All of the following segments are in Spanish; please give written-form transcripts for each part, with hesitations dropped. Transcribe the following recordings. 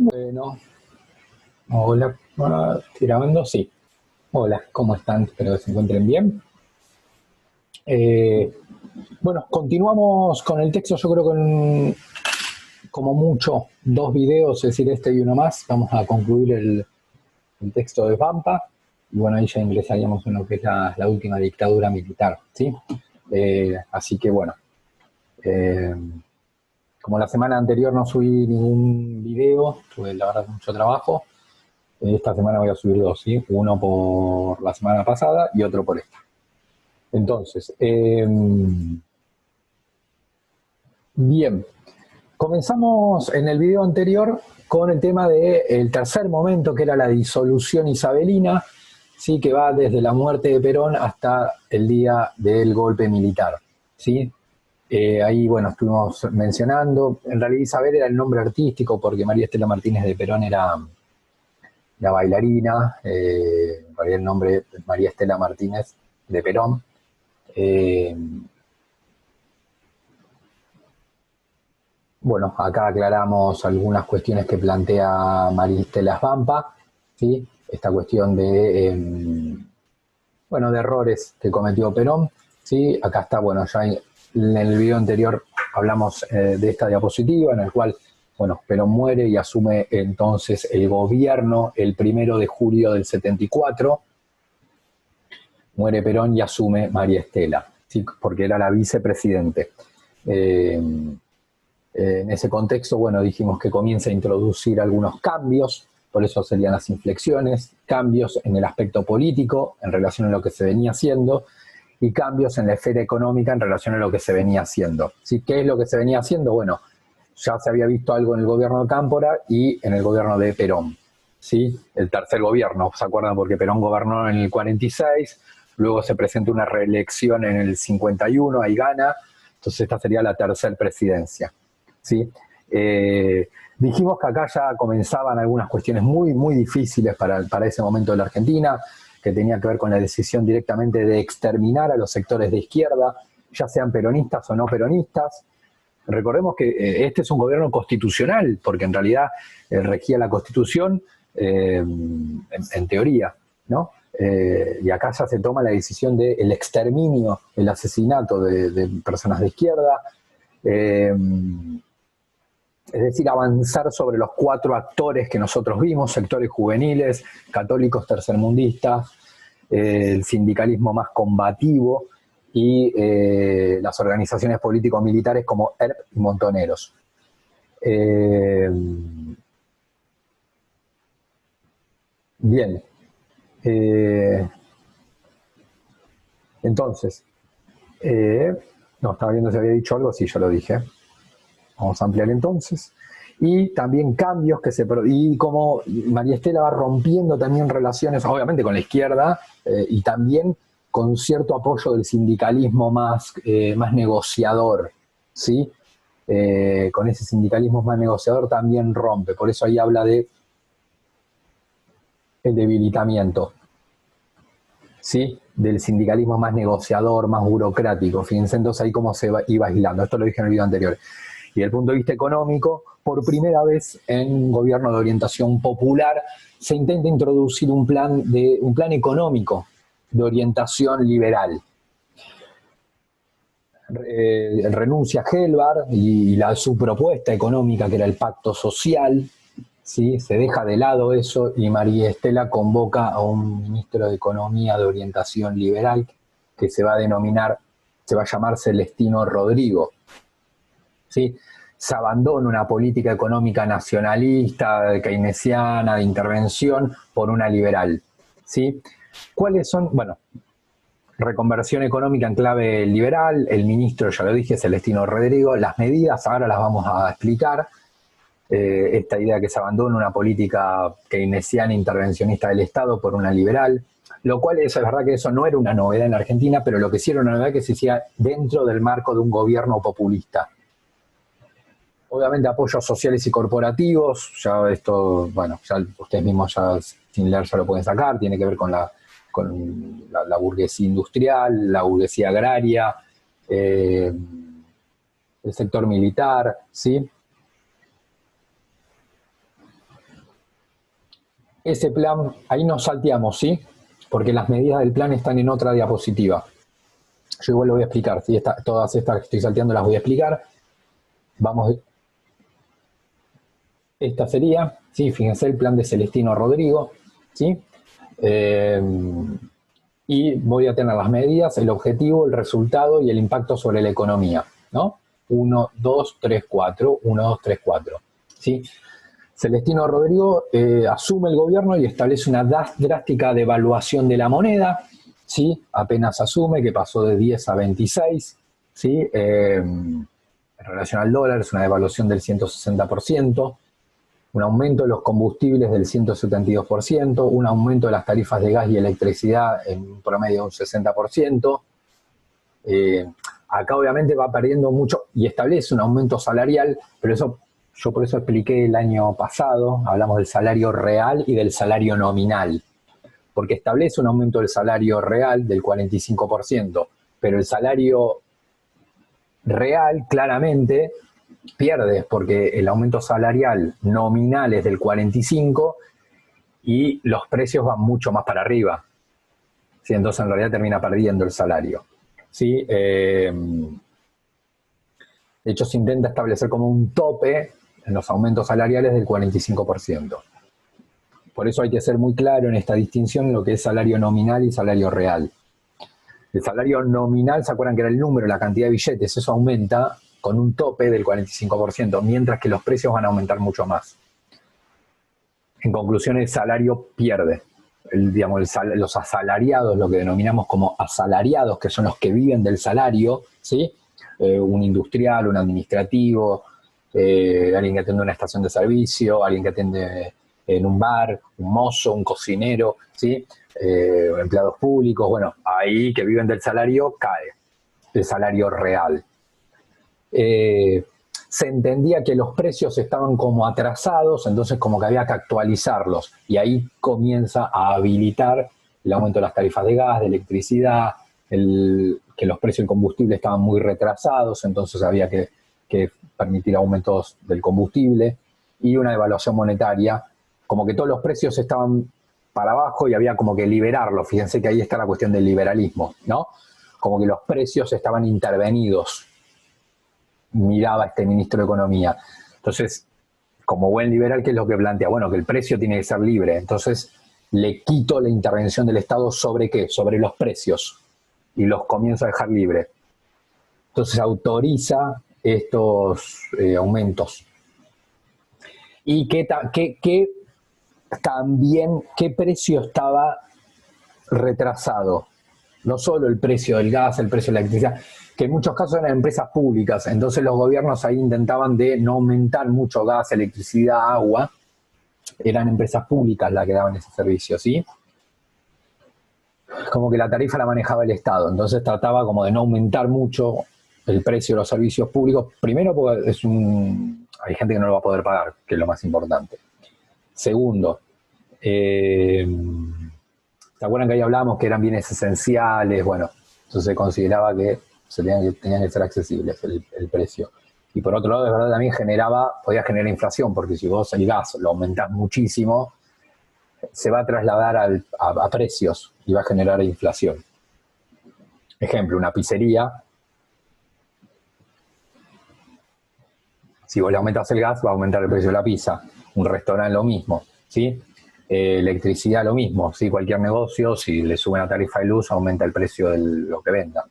Bueno, hola, ¿estoy grabando? Sí. Hola, ¿cómo están? Espero que se encuentren bien. Eh, bueno, continuamos con el texto, yo creo con como mucho dos videos, es decir, este y uno más. Vamos a concluir el texto de Pampa y bueno, ahí ya ingresaríamos en lo que es la última dictadura militar, ¿sí? Así que bueno, eh, como la semana anterior no subí ningún video, tuve la verdad mucho trabajo. Esta semana voy a subir dos, ¿sí? Uno por la semana pasada y otro por esta. Entonces, bien, comenzamos en el video anterior con el tema del tercer momento, que era la disolución isabelina, ¿sí? Que va desde la muerte de Perón hasta el día del golpe militar, ¿sí? Ahí, bueno, estuvimos mencionando, en realidad Isabel era el nombre artístico porque María Estela Martínez de Perón era la bailarina, en realidad el nombre es María Estela Martínez de Perón. Eh, bueno, acá aclaramos algunas cuestiones que plantea María Estela Svampa, ¿sí? Esta cuestión bueno, de errores que cometió Perón, ¿sí? Acá está, bueno, ya en el video anterior hablamos de esta diapositiva en el cual, bueno, Perón muere y asume entonces el gobierno el 1 de julio del 74. Muere Perón y asume María Estela, ¿sí? Porque era la vicepresidente. Eh, en ese contexto, bueno, dijimos que comienza a introducir algunos cambios, por eso serían las inflexiones, cambios en el aspecto político en relación a lo que se venía haciendo y cambios en la esfera económica en relación a lo que se venía haciendo. ¿Sí? ¿Qué es lo que se venía haciendo? Bueno, ya se había visto algo en el gobierno de Cámpora y en el gobierno de Perón. ¿Sí? El tercer gobierno, ¿se acuerdan? Porque Perón gobernó en el 46, luego se presenta una reelección en el 51, ahí gana, entonces esta sería la tercera presidencia. ¿Sí? Dijimos que acá ya comenzaban algunas cuestiones muy, muy difíciles para ese momento de la Argentina, que tenía que ver con la decisión directamente de exterminar a los sectores de izquierda, ya sean peronistas o no peronistas. Recordemos que este es un gobierno constitucional, porque en realidad regía la Constitución en teoría, ¿no? Y acá ya se toma la decisión del exterminio, el asesinato de personas de izquierda, eh, es decir, avanzar sobre los cuatro actores que nosotros vimos, sectores juveniles, católicos tercermundistas, el sindicalismo más combativo y las organizaciones político-militares como ERP y Montoneros. Bien. Entonces, no, estaba viendo si había dicho algo, sí, ya lo dije. Vamos a ampliar entonces. Y también cambios que y como María Estela va rompiendo también relaciones, obviamente con la izquierda, y también con cierto apoyo del sindicalismo más negociador, ¿sí? Con ese sindicalismo más negociador también rompe, por eso ahí habla de el debilitamiento, ¿sí? Del sindicalismo más negociador, más burocrático. Fíjense entonces ahí cómo iba aislando. Esto lo dije en el video anterior. Y desde el punto de vista económico, por primera vez en un gobierno de orientación popular se intenta introducir un plan económico de orientación liberal. Renuncia Gelbar y su propuesta económica, que era el pacto social, ¿sí? Se deja de lado eso y María Estela convoca a un ministro de Economía de orientación liberal que se va a llamar Celestino Rodrigo, ¿sí? Se abandona una política económica nacionalista, keynesiana, de intervención, por una liberal, ¿sí? ¿Cuáles son? Bueno, reconversión económica en clave liberal, el ministro, ya lo dije, Celestino Rodrigo, las medidas ahora las vamos a explicar, esta idea que se abandona una política keynesiana intervencionista del Estado por una liberal, lo cual es verdad que eso no era una novedad en la Argentina, pero lo que sí era una novedad es que se hacía dentro del marco de un gobierno populista. Obviamente apoyos sociales y corporativos, ya esto, bueno, ya ustedes mismos ya sin leer ya lo pueden sacar, tiene que ver con la burguesía industrial, la burguesía agraria, el sector militar, ¿sí? ese plan, ahí nos salteamos, ¿sí? Porque las medidas del plan están en otra diapositiva. Yo igual lo voy a explicar, ¿sí? Todas estas que estoy salteando las voy a explicar. Vamos, esta sería, ¿sí? Fíjense el plan de Celestino Rodrigo, ¿sí? Eh, y voy a tener las medidas, el objetivo, el resultado y el impacto sobre la economía, ¿no? 1, 2, 3, 4, 1, 2, 3, 4, ¿sí? Celestino Rodrigo asume el gobierno y establece una drástica devaluación de la moneda, ¿sí? Apenas asume que pasó de 10 a 26, ¿sí? En relación al dólar es una devaluación del 160%, un aumento de los combustibles del 172%, un aumento de las tarifas de gas y electricidad en un promedio de un 60%. Acá obviamente va perdiendo mucho y establece un aumento salarial, pero eso yo por eso expliqué el año pasado, hablamos del salario real y del salario nominal, porque establece un aumento del salario real del 45%, pero el salario real claramente pierde, porque el aumento salarial nominal es del 45 y los precios van mucho más para arriba. ¿Sí? Entonces en realidad termina perdiendo el salario. ¿Sí? De hecho, se intenta establecer como un tope en los aumentos salariales del 45%. Por eso hay que ser muy claro en esta distinción lo que es salario nominal y salario real. El salario nominal, ¿se acuerdan que era el número, la cantidad de billetes? Eso aumenta con un tope del 45%, mientras que los precios van a aumentar mucho más. En conclusión, el salario pierde. Los asalariados, lo que denominamos como asalariados, que son los que viven del salario, ¿sí? Un industrial, un administrativo, alguien que atiende una estación de servicio, alguien que atiende en un bar, un mozo, un cocinero, ¿sí? Empleados públicos, bueno, ahí que viven del salario cae el salario real. Se entendía que los precios estaban como atrasados, entonces como que había que actualizarlos, y ahí comienza a habilitar el aumento de las tarifas de gas, de electricidad, que los precios del combustible estaban muy retrasados, entonces había que permitir aumentos del combustible, y una devaluación monetaria, como que todos los precios estaban para abajo y había como que liberarlos. Fíjense que ahí está la cuestión del liberalismo, ¿no? Como que los precios estaban intervenidos, miraba este ministro de Economía. Entonces, como buen liberal, ¿qué es lo que plantea? Bueno, que el precio tiene que ser libre. Entonces, le quito la intervención del Estado ¿sobre qué? Sobre los precios. Y los comienzo a dejar libre. Entonces, autoriza estos aumentos. Y también, ¿qué precio estaba retrasado? No solo el precio del gas, el precio de la electricidad, que en muchos casos eran empresas públicas, entonces los gobiernos ahí intentaban de no aumentar mucho gas, electricidad, agua, eran empresas públicas las que daban ese servicio, ¿sí? Como que la tarifa la manejaba el Estado, entonces trataba como de no aumentar mucho el precio de los servicios públicos, primero porque hay gente que no lo va a poder pagar, que es lo más importante. Segundo, ¿se acuerdan que ahí hablábamos que eran bienes esenciales? Bueno, entonces se consideraba que tenían que ser accesibles el precio. Y por otro lado, de verdad, también podía generar inflación, porque si vos el gas lo aumentás muchísimo, se va a trasladar a precios y va a generar inflación. Ejemplo, una pizzería, si vos le aumentás el gas, va a aumentar el precio de la pizza. Un restaurante lo mismo, ¿sí? Electricidad lo mismo, ¿sí? Cualquier negocio, si le suben la tarifa de luz, aumenta el precio de lo que venda.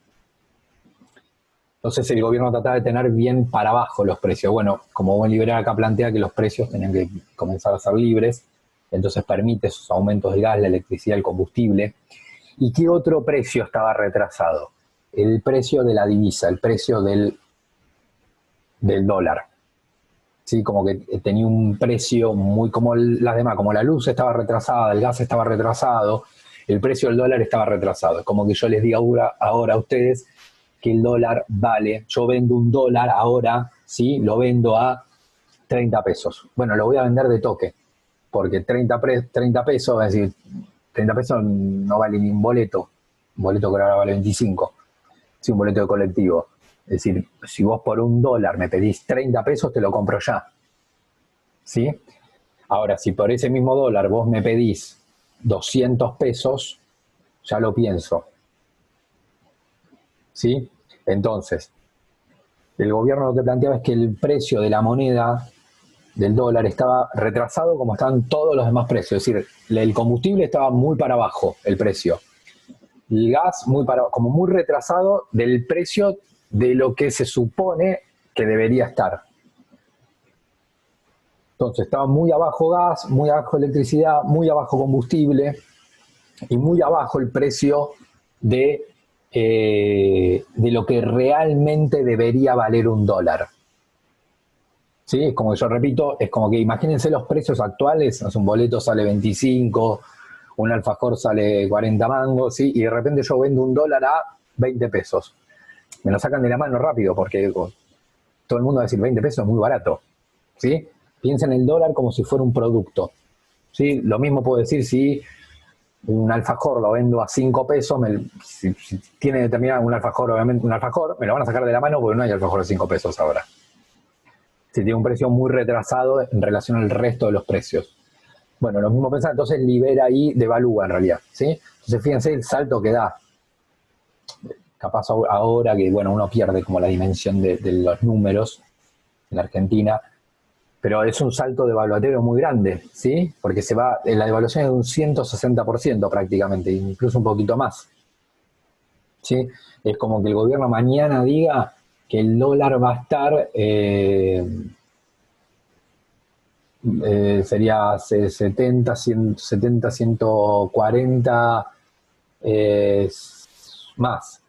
Entonces el gobierno trataba de tener bien para abajo los precios. Bueno, como buen liberal acá plantea que los precios tenían que comenzar a ser libres, entonces permite esos aumentos de gas, la electricidad, el combustible. ¿Y qué otro precio estaba retrasado? El precio de la divisa, el precio del dólar. Sí, como que tenía un precio muy como las demás, como la luz estaba retrasada, el gas estaba retrasado, el precio del dólar estaba retrasado. Es como que yo les diga ahora a ustedes que el dólar vale, yo vendo un dólar ahora, ¿sí? Lo vendo a 30 pesos. Bueno, lo voy a vender de toque, porque 30 pesos, es decir, 30 pesos no vale ni un boleto que ahora vale 25, sí, un boleto de colectivo. Es decir, si vos por un dólar me pedís 30 pesos, te lo compro ya. ¿Sí? Ahora, si por ese mismo dólar vos me pedís 200 pesos, ya lo pienso. ¿Sí? Entonces, el gobierno lo que planteaba es que el precio de la moneda del dólar estaba retrasado como estaban todos los demás precios. Es decir, el combustible estaba muy para abajo, el precio. El gas como muy retrasado del precio de lo que se supone que debería estar. Entonces estaba muy abajo gas, muy abajo electricidad, muy abajo combustible y muy abajo el precio de lo que realmente debería valer un dólar. ¿Sí? Es como que yo repito, es como que imagínense los precios actuales, un boleto sale 25, un alfajor sale 40 mangos, ¿sí? Y de repente yo vendo un dólar a 20 pesos. Me lo sacan de la mano rápido porque todo el mundo va a decir 20 pesos es muy barato. ¿Sí? Piensa en el dólar como si fuera un producto. ¿Sí? Lo mismo puedo decir si un alfajor lo vendo a 5 pesos, si tiene determinado un alfajor, obviamente un alfajor, me lo van a sacar de la mano porque no hay alfajor de 5 pesos ahora. Si tiene un precio muy retrasado en relación al resto de los precios. Bueno, lo mismo pensar, entonces libera ahí, devalúa en realidad, ¿sí? Entonces fíjense el salto que da. Capaz ahora que, bueno, uno pierde como la dimensión de los números en la Argentina, pero es un salto devaluatorio muy grande, ¿sí? Porque la devaluación es de un 160% prácticamente, incluso un poquito más, ¿sí? Es como que el gobierno mañana diga que el dólar va a estar, sería 70, 170, 140, más,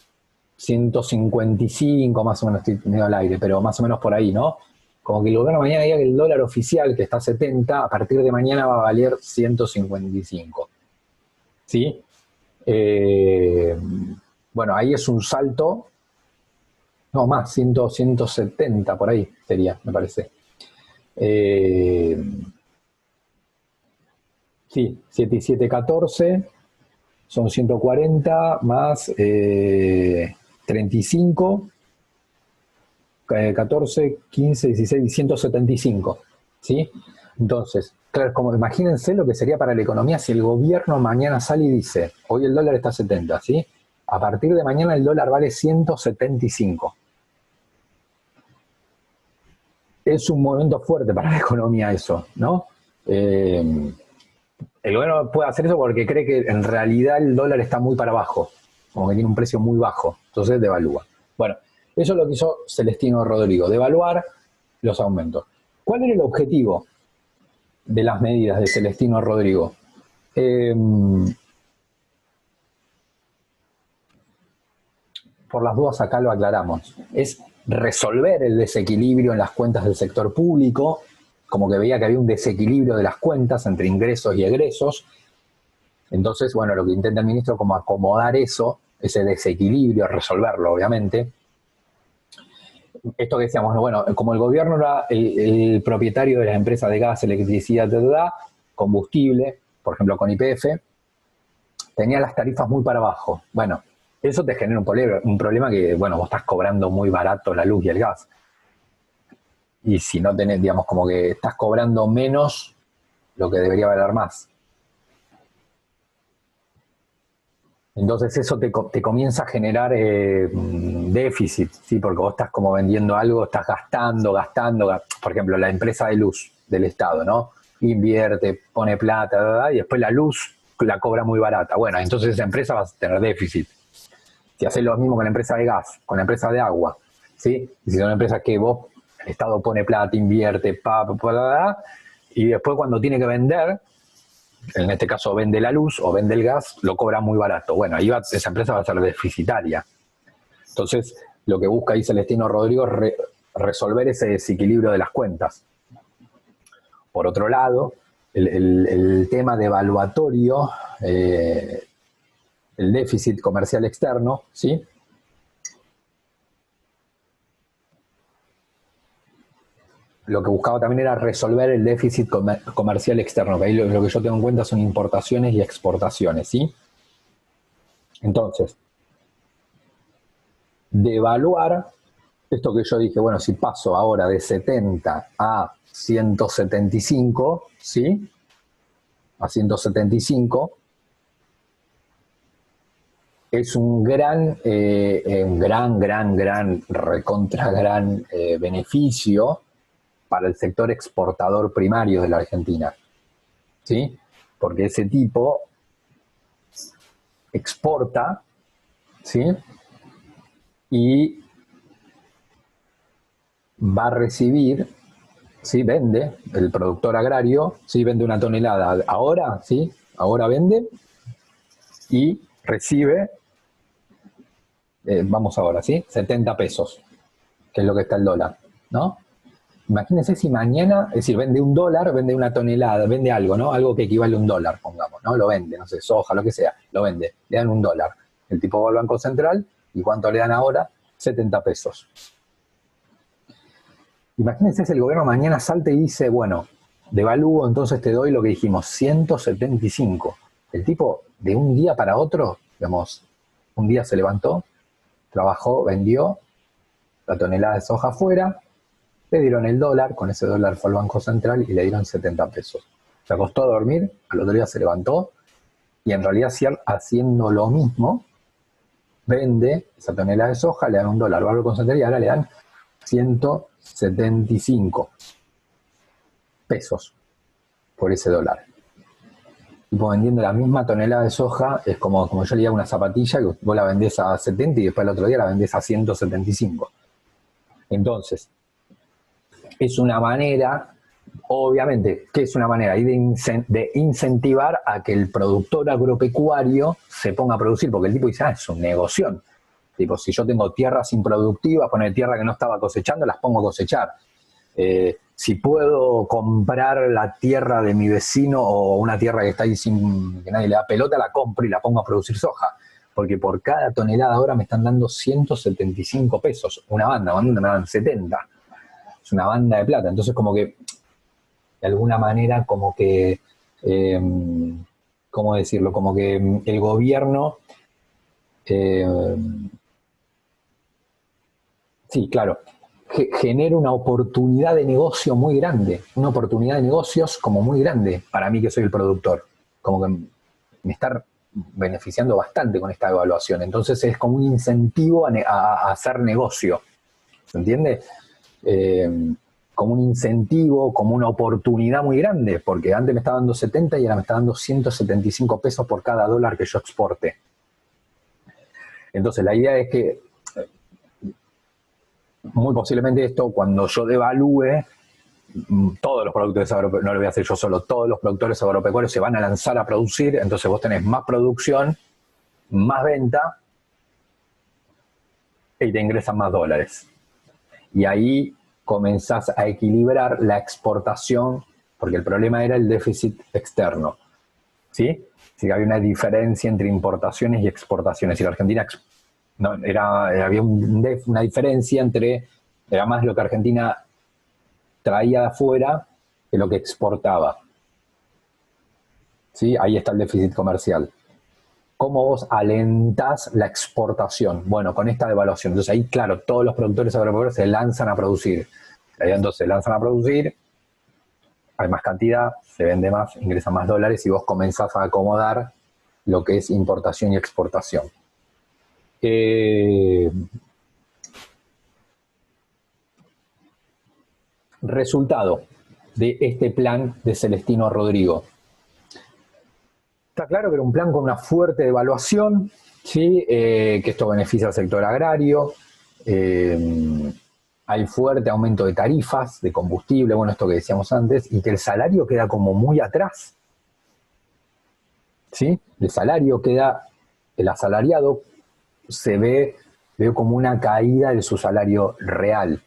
155 más o menos, estoy medio al aire, pero más o menos por ahí, ¿no? Como que el gobierno mañana diga que el dólar oficial, que está a 70, a partir de mañana va a valer 155. ¿Sí? Eh, bueno, ahí es un salto, no más, 170 por ahí sería, me parece. Sí, 7 y 7, 14, son 140 más 35, 14, 15, 16, 175. ¿Sí? Entonces, claro, como imagínense lo que sería para la economía si el gobierno mañana sale y dice, hoy el dólar está a 70, ¿sí? A partir de mañana el dólar vale 175. Es un momento fuerte para la economía eso, ¿no? El gobierno puede hacer eso porque cree que en realidad el dólar está muy para abajo, como que tiene un precio muy bajo, entonces devalúa. Bueno, eso es lo que hizo Celestino Rodrigo, devaluar los aumentos. ¿Cuál era el objetivo de las medidas de Celestino Rodrigo? Por las dudas acá lo aclaramos. Es resolver el desequilibrio en las cuentas del sector público, como que veía que había un desequilibrio de las cuentas entre ingresos y egresos. Entonces, bueno, lo que intenta el ministro como acomodar eso, ese desequilibrio, resolverlo, obviamente. Esto que decíamos, bueno, como el gobierno era el propietario de las empresas de gas, electricidad, combustible, por ejemplo con YPF, tenía las tarifas muy para abajo. Bueno, eso te genera un problema que, bueno, vos estás cobrando muy barato la luz y el gas. Y si no tenés, digamos, como que estás cobrando menos lo que debería valer más. Entonces eso te comienza a generar déficit, ¿sí? Porque vos estás como vendiendo algo, estás gastando. Por ejemplo, la empresa de luz del Estado, ¿no? Invierte, pone plata, y después la luz la cobra muy barata. Bueno, entonces esa empresa va a tener déficit. Si haces lo mismo con la empresa de gas, con la empresa de agua, ¿sí? Y si son empresas que vos, el Estado pone plata, invierte, y después cuando tiene que vender, en este caso vende la luz o vende el gas, lo cobra muy barato. Bueno, ahí esa empresa va a ser deficitaria. Entonces, lo que busca ahí Celestino Rodrigo es resolver ese desequilibrio de las cuentas. Por otro lado, el tema devaluatorio, el déficit comercial externo, ¿sí? Lo que buscaba también era resolver el déficit comercial externo, que ahí lo que yo tengo en cuenta son importaciones y exportaciones, ¿sí? Entonces, devaluar Esto que yo dije, bueno, si paso ahora de 70 a 175, ¿sí? A 175, es un gran, recontra gran beneficio para el sector exportador primario de la Argentina, ¿sí? Porque ese tipo exporta, ¿sí? Y va a recibir, ¿sí? Vende, el productor agrario, ¿sí? Vende una tonelada ahora, ¿sí? Ahora vende y recibe, vamos ahora, ¿sí? 70 pesos, que es lo que está el dólar, ¿no? Imagínense si mañana, es decir, vende un dólar, vende una tonelada, vende algo, ¿no? Algo que equivale a un dólar, pongamos, ¿no? Lo vende, no sé, soja, lo que sea, lo vende, le dan un dólar. El tipo va al Banco Central, ¿y cuánto le dan ahora? 70 pesos. Imagínense si el gobierno mañana salta y dice, bueno, devalúo, entonces te doy lo que dijimos, 175. El tipo, de un día para otro, digamos, un día se levantó, trabajó, vendió la tonelada de soja afuera, le dieron el dólar, con ese dólar fue al Banco Central y le dieron 70 pesos. Se acostó a dormir, al otro día se levantó y en realidad haciendo lo mismo, vende esa tonelada de soja, le dan un dólar, va al Banco Central y ahora le dan 175 pesos por ese dólar. Tipo vendiendo la misma tonelada de soja, es como yo le diga una zapatilla, que vos la vendés a 70 y después el otro día la vendés a 175. Entonces, es una manera, obviamente, ¿qué es una manera? De incentivar a que el productor agropecuario se ponga a producir, porque el tipo dice, es un negocio. Tipo, si yo tengo tierras improductivas, poner tierra que no estaba cosechando, las pongo a cosechar. Si puedo comprar la tierra de mi vecino o una tierra que está ahí sin que nadie le da pelota, la compro y la pongo a producir soja. Porque por cada tonelada ahora me están dando 175 pesos. Una banda me dan 70. Es una banda de plata. Entonces, como que, de alguna manera, como que, ¿cómo decirlo? Como que el gobierno, eh, sí, claro, genera una oportunidad de negocio muy grande, una oportunidad de negocios como muy grande para mí que soy el productor. Como que me está beneficiando bastante con esta evaluación. Entonces es como un incentivo a hacer negocio. ¿Se entiende? Como un incentivo, como una oportunidad muy grande, porque antes me estaba dando 70 y ahora me está dando 175 pesos por cada dólar que yo exporte. Entonces la idea es que muy posiblemente esto, cuando yo devalúe, todos los productores agropecuarios, no lo voy a hacer yo solo, todos los productores agropecuarios se van a lanzar a producir, entonces vos tenés más producción, más venta y te ingresan más dólares. Y ahí comenzás a equilibrar la exportación, porque el problema era el déficit externo, ¿sí? Sí, había una diferencia entre importaciones y exportaciones, y la Argentina no, había una diferencia entre, era más lo que Argentina traía de afuera que lo que exportaba. ¿Sí? Ahí está el déficit comercial. ¿Cómo vos alentás la exportación? Bueno, con esta devaluación. Entonces ahí, claro, todos los productores agropecuarios se lanzan a producir. Entonces se lanzan a producir, hay más cantidad, se vende más, ingresan más dólares y vos comenzás a acomodar lo que es importación y exportación. Resultado de este plan de Celestino Rodrigo. Está claro que era un plan con una fuerte devaluación, ¿sí? Que esto beneficia al sector agrario. Hay fuerte aumento de tarifas, de combustible, bueno, esto que decíamos antes, y que el salario queda como muy atrás. ¿Sí? El salario queda, el asalariado se ve como una caída de su salario real.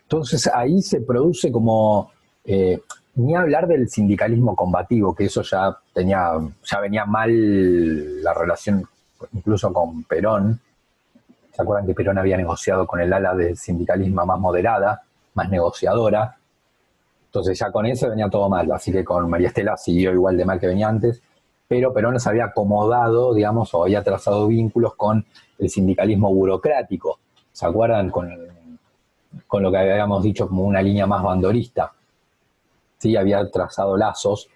Entonces ahí se produce como, ni hablar del sindicalismo combativo, que eso ya venía mal la relación incluso con Perón. ¿Se acuerdan que Perón había negociado con el ala del sindicalismo más moderada, más negociadora? Entonces ya con eso venía todo mal, así que con María Estela siguió igual de mal que venía antes, pero Perón se había acomodado, digamos, o había trazado vínculos con el sindicalismo burocrático. ¿Se acuerdan? con lo que habíamos dicho como una línea más bandolista, ¿sí? Había trazado lazos,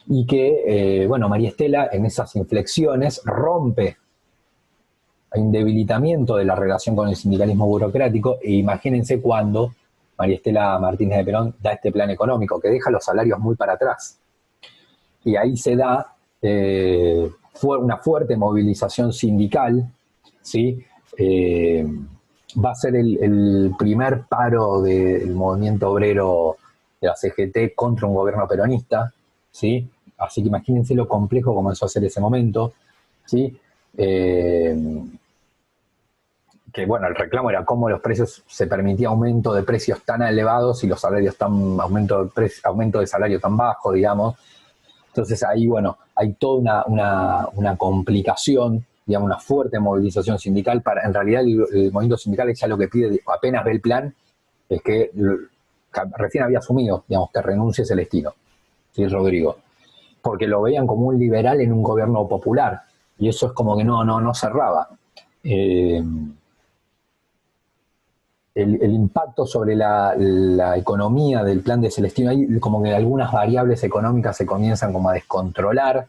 y que, bueno, María Estela en esas inflexiones rompe, hay un debilitamiento de la relación con el sindicalismo burocrático, e imagínense cuando María Estela Martínez de Perón da este plan económico que deja los salarios muy para atrás. Y ahí se da una fuerte movilización sindical, ¿sí? Va a ser el primer paro del movimiento obrero de la CGT contra un gobierno peronista, ¿sí? Así que imagínense lo complejo que comenzó a ser ese momento, ¿sí? Que bueno, el reclamo era cómo los precios, se permitía aumento de precios tan elevados y los salarios aumento de salario tan bajo, digamos. Entonces ahí, bueno, hay toda una complicación, digamos, una fuerte movilización sindical. En realidad el movimiento sindical ya lo que pide, apenas ve el plan, es que recién había asumido, digamos, que renuncie Celestino, ¿sí? Rodrigo, porque lo veían como un liberal en un gobierno popular, y eso es como que no cerraba. El impacto sobre la economía del plan de Celestino, ahí como que algunas variables económicas se comienzan como a descontrolar,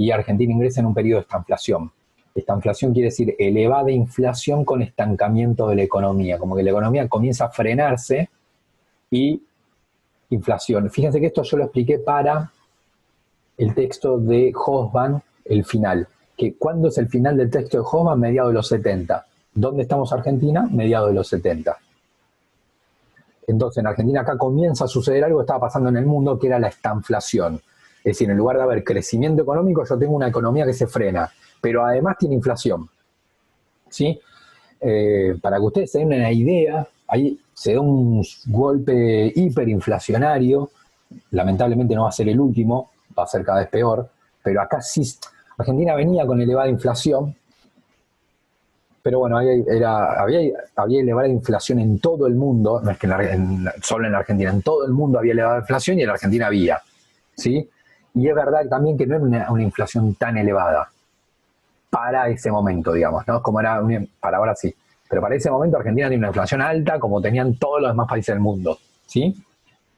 y Argentina ingresa en un periodo de estanflación. Estanflación quiere decir elevada inflación con estancamiento de la economía, como que la economía comienza a frenarse y inflación. Fíjense que esto yo lo expliqué para el texto de Hobsbawm, el final. ¿Cuándo es el final del texto de Hobsbawm? Mediados de los 70. ¿Dónde estamos Argentina? Mediados de los 70. Entonces en Argentina acá comienza a suceder algo que estaba pasando en el mundo, que era la estanflación. Es decir, en lugar de haber crecimiento económico, yo tengo una economía que se frena, pero además tiene inflación, ¿sí? Para que ustedes se den una idea, ahí se da un golpe hiperinflacionario, lamentablemente no va a ser el último, va a ser cada vez peor, pero acá sí, Argentina venía con elevada inflación, pero bueno, había elevada inflación en todo el mundo, no es que solo en la Argentina, en todo el mundo había elevada inflación y en la Argentina había, ¿sí? Y es verdad también que no era una inflación tan elevada para ese momento, digamos, ¿no? Como era para ahora sí. Pero para ese momento Argentina tiene una inflación alta como tenían todos los demás países del mundo, ¿sí?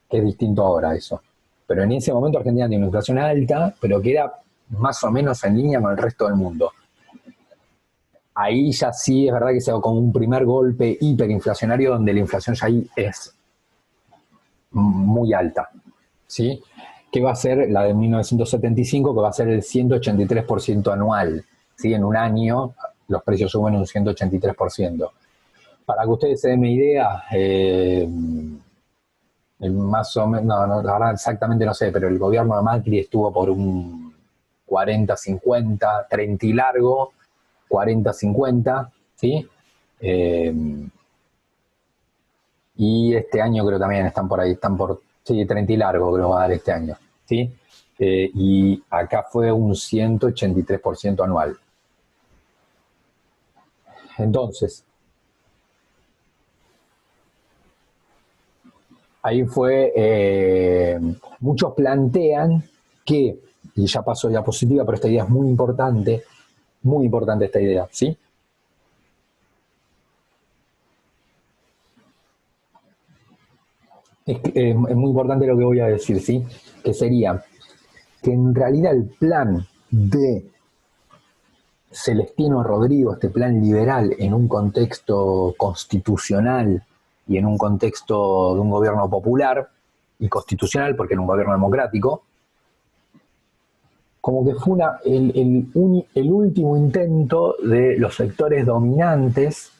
Que es distinto ahora eso. Pero en ese momento Argentina tiene una inflación alta, pero que era más o menos en línea con el resto del mundo. Ahí ya sí es verdad que se da como un primer golpe hiperinflacionario donde la inflación ya ahí es muy alta, ¿sí? Que va a ser la de 1975, que va a ser el 183% anual, ¿sí? En un año los precios suben un 183%. Para que ustedes se den una idea, más o menos, no, la verdad exactamente no sé, pero el gobierno de Macri estuvo por un 40-50, 30 y largo, 40-50, ¿sí? Y este año creo también están por ahí, sí, 30 y largo creo va a dar este año, ¿sí? Y acá fue un 183% anual. Entonces, ahí fue, muchos plantean que, y ya pasó diapositiva, pero esta idea es muy importante esta idea, ¿sí? Es muy importante lo que voy a decir, ¿sí? Que sería que en realidad el plan de Celestino Rodrigo, este plan liberal en un contexto constitucional y en un contexto de un gobierno popular y constitucional, porque era un gobierno democrático, como que fue el último intento de los sectores dominantes,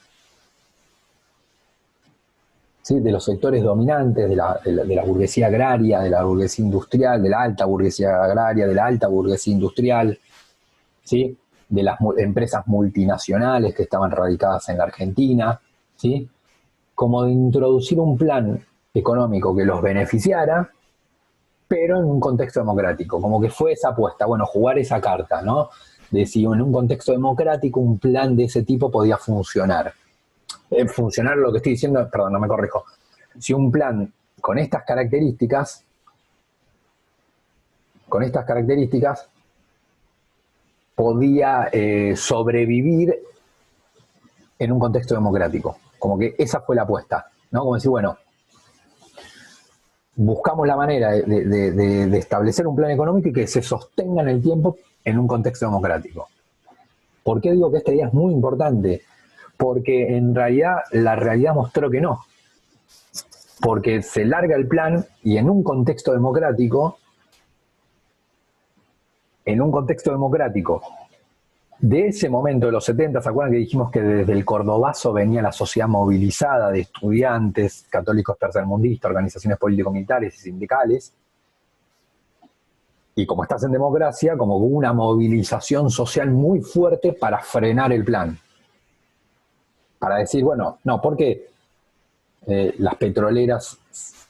¿sí? De los sectores dominantes de la burguesía agraria, de la burguesía industrial, de la alta burguesía agraria, de la alta burguesía industrial, ¿sí? De las empresas multinacionales que estaban radicadas en la Argentina, ¿sí? Como de introducir un plan económico que los beneficiara, pero en un contexto democrático, como que fue esa apuesta, bueno, jugar esa carta, ¿no? De si en un contexto democrático un plan de ese tipo podía funcionar. Funcionar lo que estoy diciendo, perdón, no me corrijo. Si un plan con estas características podía sobrevivir en un contexto democrático, Como que esa fue la apuesta, ¿no? Como decir, bueno, buscamos la manera de establecer un plan económico y que se sostenga en el tiempo en un contexto democrático. ¿Por qué digo que esta idea es muy importante? Porque en realidad la realidad mostró que no. Porque se larga el plan y en un contexto democrático, de ese momento de los 70, ¿se acuerdan que dijimos que desde el Cordobazo venía la sociedad movilizada de estudiantes, católicos tercermundistas, organizaciones político-militares y sindicales? Y como estás en democracia, como una movilización social muy fuerte para frenar el plan. Para decir, bueno, no, porque las petroleras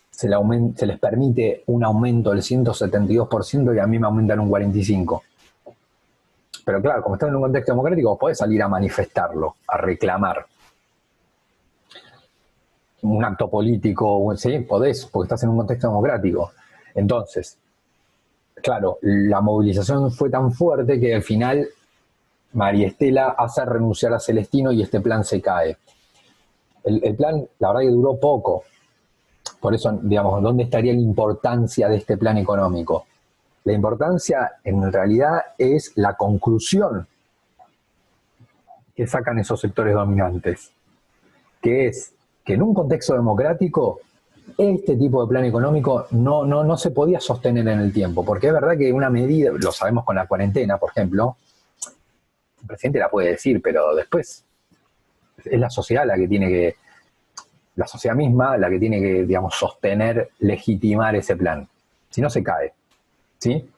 se les permite un aumento del 172% y a mí me aumentan un 45%. Pero claro, como estás en un contexto democrático, vos podés salir a manifestarlo, a reclamar. Un acto político, sí, podés, porque estás en un contexto democrático. Entonces, claro, la movilización fue tan fuerte que al final María Estela hace renunciar a Celestino y este plan se cae. El plan, la verdad que duró poco. Por eso, digamos, ¿dónde estaría la importancia de este plan económico? La importancia, en realidad, es la conclusión que sacan esos sectores dominantes, que es que en un contexto democrático este tipo de plan económico no se podía sostener en el tiempo, porque es verdad que una medida, lo sabemos con la cuarentena, por ejemplo, el presidente la puede decir, pero después es la sociedad la que tiene que, la sociedad misma la que tiene que, digamos, sostener, legitimar ese plan. Si no, se cae, ¿sí?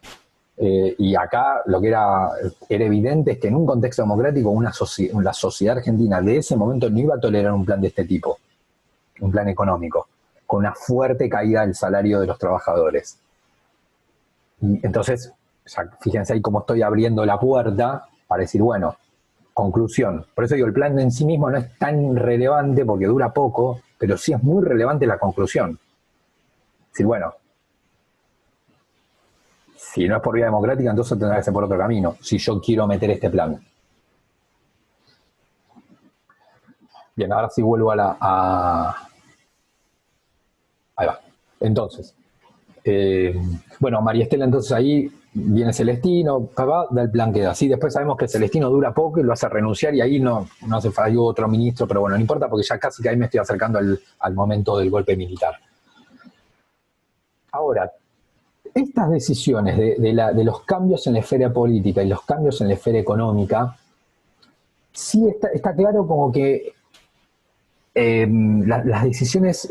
Y acá lo que era evidente es que en un contexto democrático la sociedad argentina de ese momento no iba a tolerar un plan de este tipo, un plan económico, con una fuerte caída del salario de los trabajadores. Y entonces, o sea, fíjense ahí cómo estoy abriendo la puerta para decir, bueno, conclusión. Por eso digo, el plan en sí mismo no es tan relevante porque dura poco, pero sí es muy relevante la conclusión. Es decir, bueno, si no es por vía democrática, entonces tendrá que ser por otro camino, si yo quiero meter este plan. Bien, ahora sí vuelvo ahí va. Entonces, bueno, María Estela entonces ahí viene Celestino, da el plan que da. Sí, después sabemos que Celestino dura poco y lo hace renunciar y ahí no hace falta otro ministro, pero bueno, no importa porque ya casi que ahí me estoy acercando al momento del golpe militar. Ahora, estas decisiones de los cambios en la esfera política y los cambios en la esfera económica, sí está claro como que las decisiones,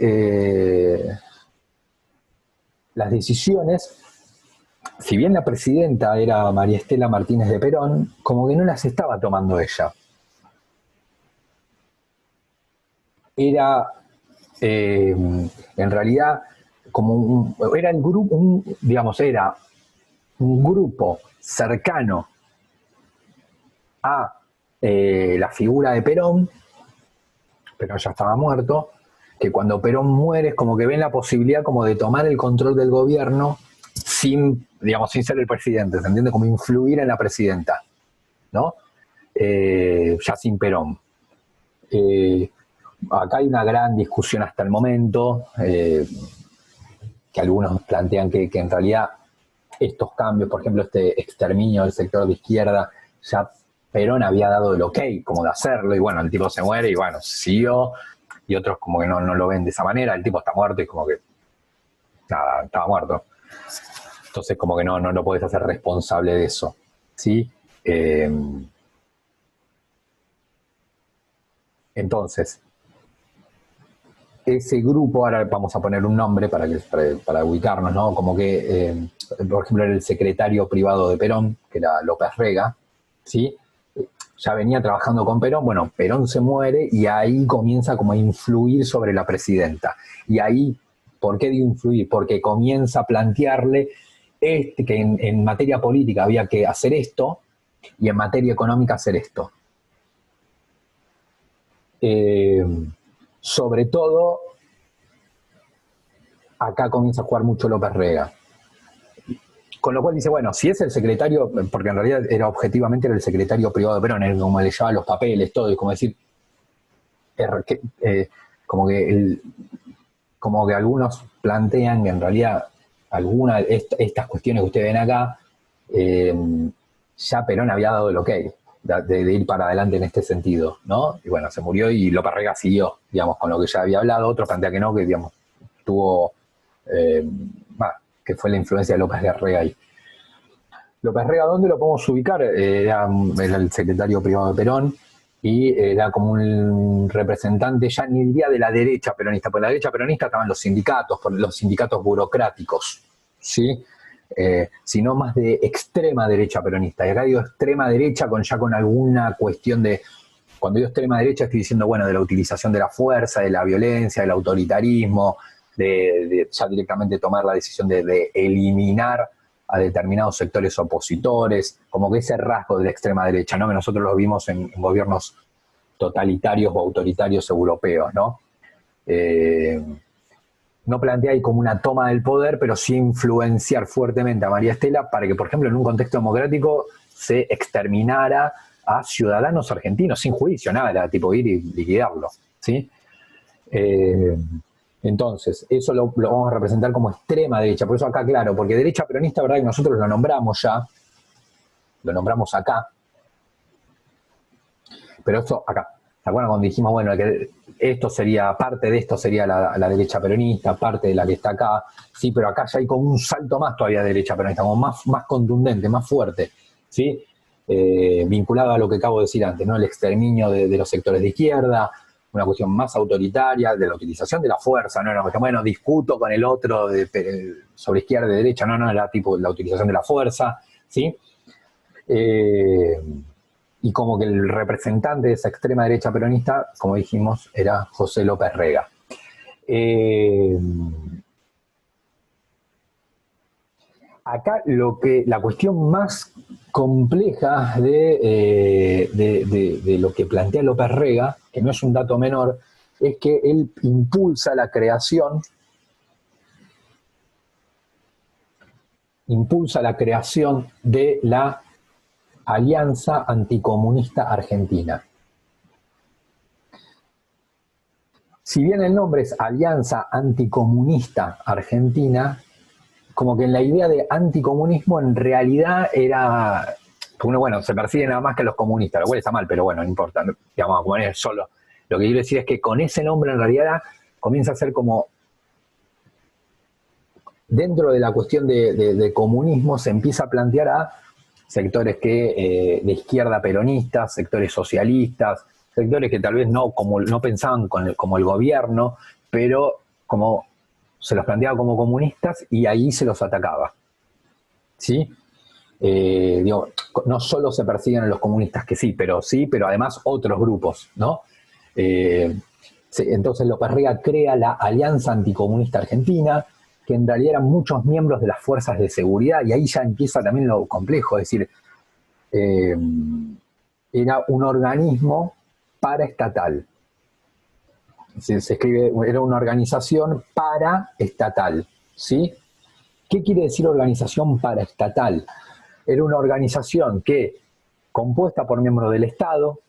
si bien la presidenta era María Estela Martínez de Perón, como que no las estaba tomando ella. Era, en realidad, como era el grupo, digamos, era un grupo cercano a la figura de Perón, Perón ya estaba muerto, que cuando Perón muere es como que ven la posibilidad como de tomar el control del gobierno sin ser el presidente, ¿se entiende? Como influir en la presidenta, ¿no? Ya sin Perón. Acá hay una gran discusión hasta el momento, que algunos plantean que en realidad estos cambios, por ejemplo, este exterminio del sector de izquierda, ya Perón había dado el ok como de hacerlo, y bueno, el tipo se muere y bueno, siguió, y otros como que no lo ven de esa manera, el tipo está muerto y como que nada, estaba muerto. Entonces como que no lo podés hacer responsable de eso, ¿sí? Entonces, ese grupo, ahora vamos a poner un nombre para ubicarnos, ¿no? Como que, por ejemplo, era el secretario privado de Perón, que era López Rega, ¿sí? Ya venía trabajando con Perón, bueno, Perón se muere y ahí comienza como a influir sobre la presidenta. Y ahí, ¿por qué digo influir? Porque comienza a plantearle que en materia política había que hacer esto y en materia económica hacer esto. Sobre todo, acá comienza a jugar mucho López Rega. Con lo cual dice, bueno, si es el secretario, porque en realidad objetivamente era el secretario privado de Perón, era como le llevaba los papeles, todo, y como decir, como que como que algunos plantean que en realidad algunas de estas cuestiones que ustedes ven acá, ya Perón había dado el ok de ir para adelante en este sentido, ¿no? Y bueno, se murió y López Rega siguió, digamos, con lo que ya había hablado. Otros plantean que no, que digamos, tuvo, que fue la influencia de López Rega ahí. López Rega, ¿dónde lo podemos ubicar? Era el secretario privado de Perón y era como un representante, ya ni diría de la derecha peronista, porque en la derecha peronista estaban los sindicatos burocráticos, ¿sí? Sino más de extrema derecha peronista. Y acá digo extrema derecha ya con alguna cuestión de, cuando digo extrema derecha estoy diciendo, bueno, de la utilización de la fuerza, de la violencia, del autoritarismo, de ya directamente tomar la decisión de eliminar a determinados sectores opositores, como que ese rasgo de la extrema derecha, ¿no? Que nosotros lo vimos en gobiernos totalitarios o autoritarios europeos, ¿no? No plantea ahí como una toma del poder, pero sí influenciar fuertemente a María Estela para que, por ejemplo, en un contexto democrático se exterminara a ciudadanos argentinos sin juicio, nada, tipo ir y liquidarlo, ¿sí? Entonces, eso lo vamos a representar como extrema derecha. Por eso acá, claro, porque derecha peronista, verdad que nosotros lo nombramos ya, lo nombramos acá, pero eso acá. ¿Se acuerdan cuando dijimos, bueno, que esto sería, parte de esto sería la derecha peronista, parte de la que está acá? Sí, pero acá ya hay como un salto más todavía de derecha peronista, como más contundente, más fuerte, ¿sí? Vinculado a lo que acabo de decir antes, ¿no? El exterminio de los sectores de izquierda, una cuestión más autoritaria, de la utilización de la fuerza, no era una cuestión, bueno, discuto con el otro sobre izquierda y derecha, no, era tipo la utilización de la fuerza, ¿sí? Y como que el representante de esa extrema derecha peronista, como dijimos, era José López Rega. Acá la cuestión más compleja de lo que plantea López Rega, que no es un dato menor, es que él impulsa la creación de la Alianza Anticomunista Argentina. Si bien el nombre es Alianza Anticomunista Argentina, como que en la idea de anticomunismo en realidad era, uno, bueno, se persigue nada más que a los comunistas, lo cual está mal, pero bueno, no importa, digamos, como es solo. Lo que quiero decir es que con ese nombre en realidad comienza a ser como, dentro de la cuestión de comunismo se empieza a plantear a sectores de izquierda peronistas, sectores socialistas, sectores que tal vez no pensaban como el gobierno, pero como se los planteaba como comunistas y ahí se los atacaba, ¿sí? Digo, no solo se persiguen a los comunistas, que sí, pero además otros grupos, ¿no? Entonces López Rega crea la Alianza Anticomunista Argentina, que en realidad eran muchos miembros de las fuerzas de seguridad, y ahí ya empieza también lo complejo, es decir, era un organismo paraestatal. Se escribe, era una organización paraestatal, ¿sí? ¿Qué quiere decir organización paraestatal? Era una organización compuesta por miembros del Estado,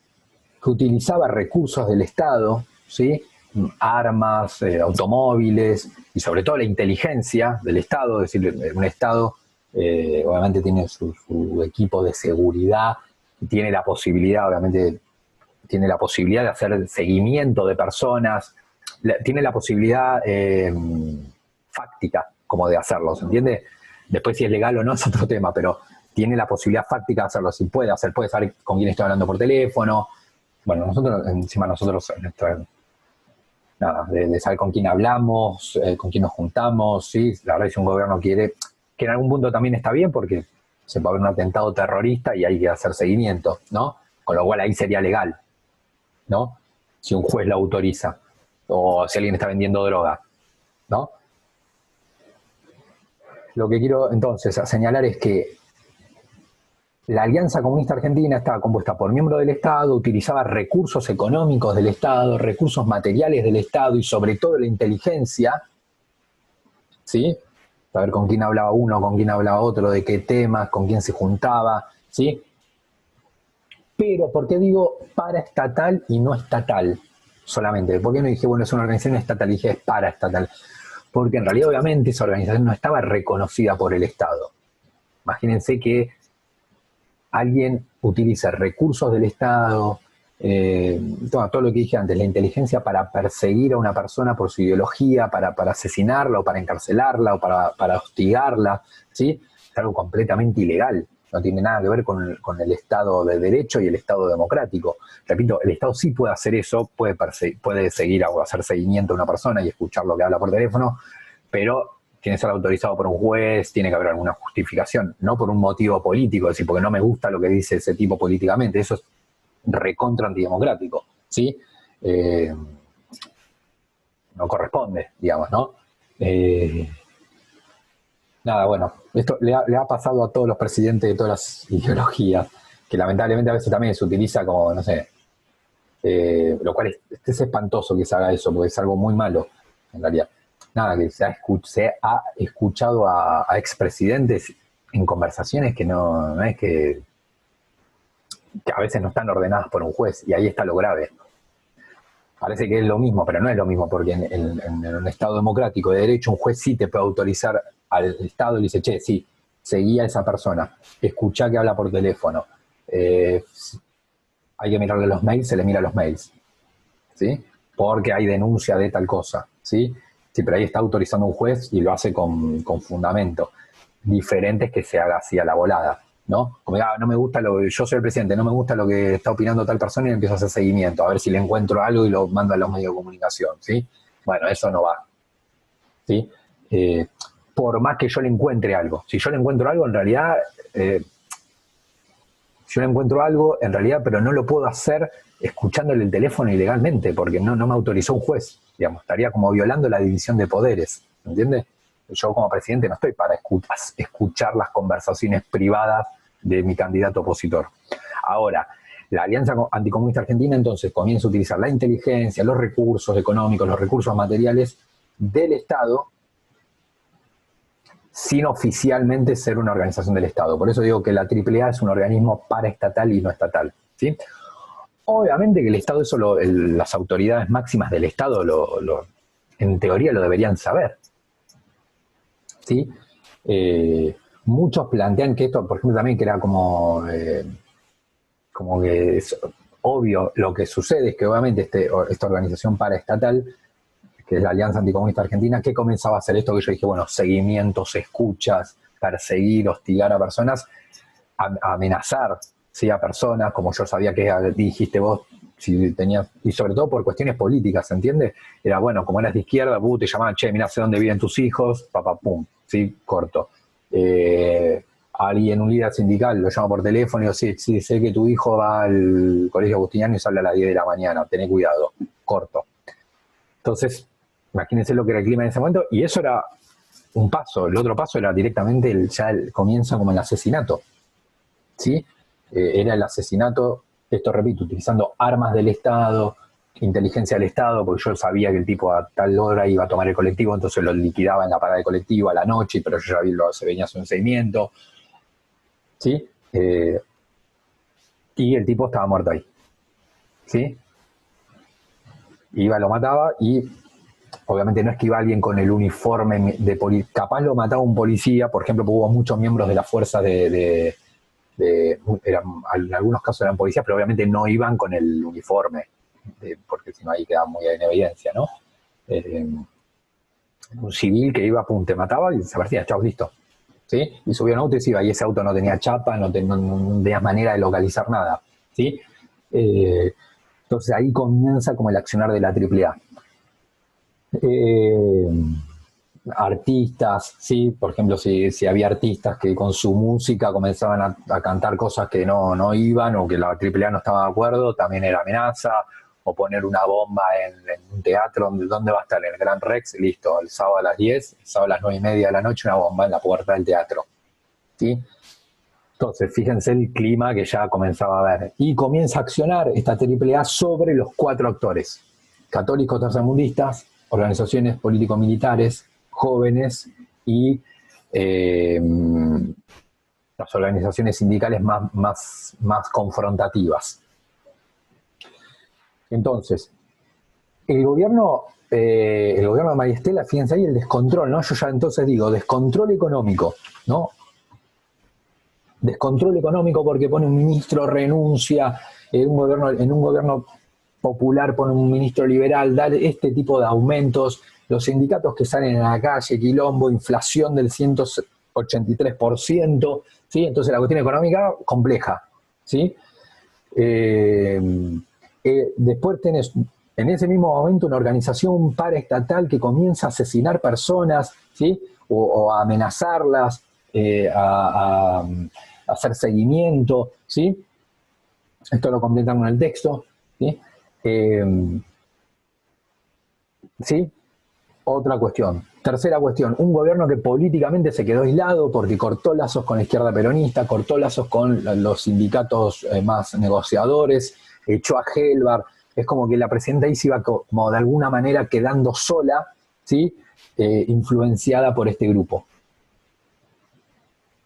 que utilizaba recursos del Estado, ¿sí? Armas, automóviles y sobre todo la inteligencia del Estado, es decir, un Estado obviamente tiene su equipo de seguridad y tiene la posibilidad, obviamente, de hacer seguimiento de personas, tiene la posibilidad fáctica como de hacerlo, ¿se entiende? Después si es legal o no es otro tema, pero tiene la posibilidad fáctica de hacerlo, si puede saber con quién estoy hablando por teléfono. Bueno, nosotros, de saber con quién hablamos, con quién nos juntamos, ¿sí? La verdad es que si un gobierno quiere, que en algún punto también está bien porque se puede haber un atentado terrorista y hay que hacer seguimiento, ¿no? Con lo cual ahí sería legal, ¿no? Si un juez lo autoriza o si alguien está vendiendo droga, ¿no? Lo que quiero entonces señalar es que la Alianza Comunista Argentina estaba compuesta por miembros del Estado, utilizaba recursos económicos del Estado, recursos materiales del Estado y sobre todo la inteligencia, ¿sí? Saber con quién hablaba uno, con quién hablaba otro, de qué temas, con quién se juntaba, ¿sí? Pero, ¿por qué digo paraestatal y no estatal? solamente. ¿Por qué no dije, bueno, es una organización estatal? Y dije, es paraestatal. Porque en realidad, obviamente, esa organización no estaba reconocida por el Estado. Imagínense que alguien utiliza recursos del Estado, todo lo que dije antes, la inteligencia para perseguir a una persona por su ideología, para asesinarla o para encarcelarla o para hostigarla, ¿sí? Es algo completamente ilegal. No tiene nada que ver con el Estado de Derecho y el Estado democrático. Repito, el Estado sí puede hacer eso, puede seguir o hacer seguimiento a una persona y escuchar lo que habla por teléfono, pero tiene que ser autorizado por un juez, tiene que haber alguna justificación, no por un motivo político, es decir, porque no me gusta lo que dice ese tipo políticamente, eso es recontra antidemocrático, ¿sí? No corresponde, digamos, ¿no? Nada, bueno, esto le ha pasado a todos los presidentes de todas las ideologías, que lamentablemente a veces también se utiliza como, no sé, lo cual es espantoso que se haga eso, porque es algo muy malo, en realidad. Nada, que se ha escuchado a expresidentes en conversaciones que no es que a veces no están ordenadas por un juez, y ahí está lo grave. Parece que es lo mismo, pero no es lo mismo, porque en un Estado democrático de derecho un juez sí te puede autorizar al Estado y le dice, che, sí, seguí a esa persona, escuchá que habla por teléfono, hay que mirarle los mails, se le mira los mails, ¿sí? Porque hay denuncia de tal cosa, ¿sí? Sí, pero ahí está autorizando un juez y lo hace con fundamento. Diferente es que se haga así a la volada, ¿no? Como no me gusta yo soy el presidente, no me gusta lo que está opinando tal persona y empiezo a hacer seguimiento, a ver si le encuentro algo y lo mando a los medios de comunicación, ¿sí? Bueno, eso no va, ¿sí? Por más que yo le encuentre algo. Si yo le encuentro algo, en realidad, yo le encuentro algo, en realidad, pero no lo puedo hacer escuchándole el teléfono ilegalmente, porque no me autorizó un juez, digamos, estaría como violando la división de poderes, ¿entiendes? Yo como presidente no estoy para escuchar las conversaciones privadas de mi candidato opositor. Ahora, la Alianza Anticomunista Argentina entonces comienza a utilizar la inteligencia, los recursos económicos, los recursos materiales del Estado sin oficialmente ser una organización del Estado. Por eso digo que la AAA es un organismo paraestatal y no estatal, ¿sí? Obviamente que el Estado, las autoridades máximas del Estado, en teoría lo deberían saber, ¿sí? Muchos plantean que esto, por ejemplo, también que era como que es obvio. Lo que sucede es que obviamente esta organización paraestatal, que es la Alianza Anticomunista Argentina, ¿qué comenzaba a hacer? Esto que yo dije, bueno, seguimientos, escuchas, perseguir, hostigar a personas, amenazar, ¿sí? A personas, como yo sabía que dijiste vos, si tenías, y sobre todo por cuestiones políticas, ¿se entiende? Era, bueno, como eras de izquierda, te llamaban, che, mira, sé dónde viven tus hijos, papá, pum, ¿sí? Corto. Alguien, un líder sindical, lo llama por teléfono y digo, sí, sé que tu hijo va al colegio agustiniano y sale a las 10 de la mañana, tené cuidado, corto. Entonces, imagínense lo que era el clima en ese momento, y eso era un paso. El otro paso era directamente, comienza como el asesinato, ¿sí? Era el asesinato, esto repito, utilizando armas del Estado, inteligencia del Estado, porque yo sabía que el tipo a tal hora iba a tomar el colectivo, entonces lo liquidaba en la parada de colectivo a la noche, pero yo ya se venía a un seguimiento, ¿sí? Y el tipo estaba muerto ahí, ¿sí? Iba, lo mataba y obviamente no es que iba alguien con el uniforme de policía, capaz lo mataba un policía, por ejemplo, hubo muchos miembros de la fuerza en algunos casos eran policías, pero obviamente no iban con el uniforme, porque si no ahí quedaba muy en evidencia, ¿no? Un civil que iba, pum, te mataba y se partía, chao, listo. ¿Sí? Y subió un auto y se iba, y ese auto no tenía chapa, no tenía manera de localizar nada, ¿sí? Entonces ahí comienza como el accionar de la AAA. Artistas, ¿sí? Por ejemplo, si había artistas que con su música comenzaban a cantar cosas que no iban o que la AAA no estaba de acuerdo, también era amenaza. O poner una bomba en un teatro, ¿dónde va a estar? En el Gran Rex, listo, el sábado a las 10, el sábado a las 9:30 de la noche, una bomba en la puerta del teatro, ¿sí? Entonces, fíjense el clima que ya comenzaba a ver. Y comienza a accionar esta AAA sobre los 4 actores: católicos tercermundistas, organizaciones político-militares, jóvenes y las organizaciones sindicales más confrontativas. Entonces, El gobierno de María Estela, fíjense ahí el descontrol, ¿no? Yo ya entonces digo, descontrol económico, ¿no? Descontrol económico porque pone un ministro, renuncia, en un gobierno popular pone un ministro liberal, da este tipo de aumentos, los sindicatos que salen a la calle, quilombo, inflación del 183%, ¿sí? Entonces la cuestión económica compleja, ¿sí? Eh, Después tenés en ese mismo momento una organización paraestatal que comienza a asesinar personas, ¿sí? O a amenazarlas, a hacer seguimiento, ¿sí? Esto lo completan con el texto, ¿sí? Eh, ¿Sí? Otra cuestión. Tercera cuestión, un gobierno que políticamente se quedó aislado porque cortó lazos con la izquierda peronista, cortó lazos con los sindicatos más negociadores, echó a Helbar. Es como que la presidenta ahí se iba como de alguna manera quedando sola, ¿sí? Influenciada por este grupo.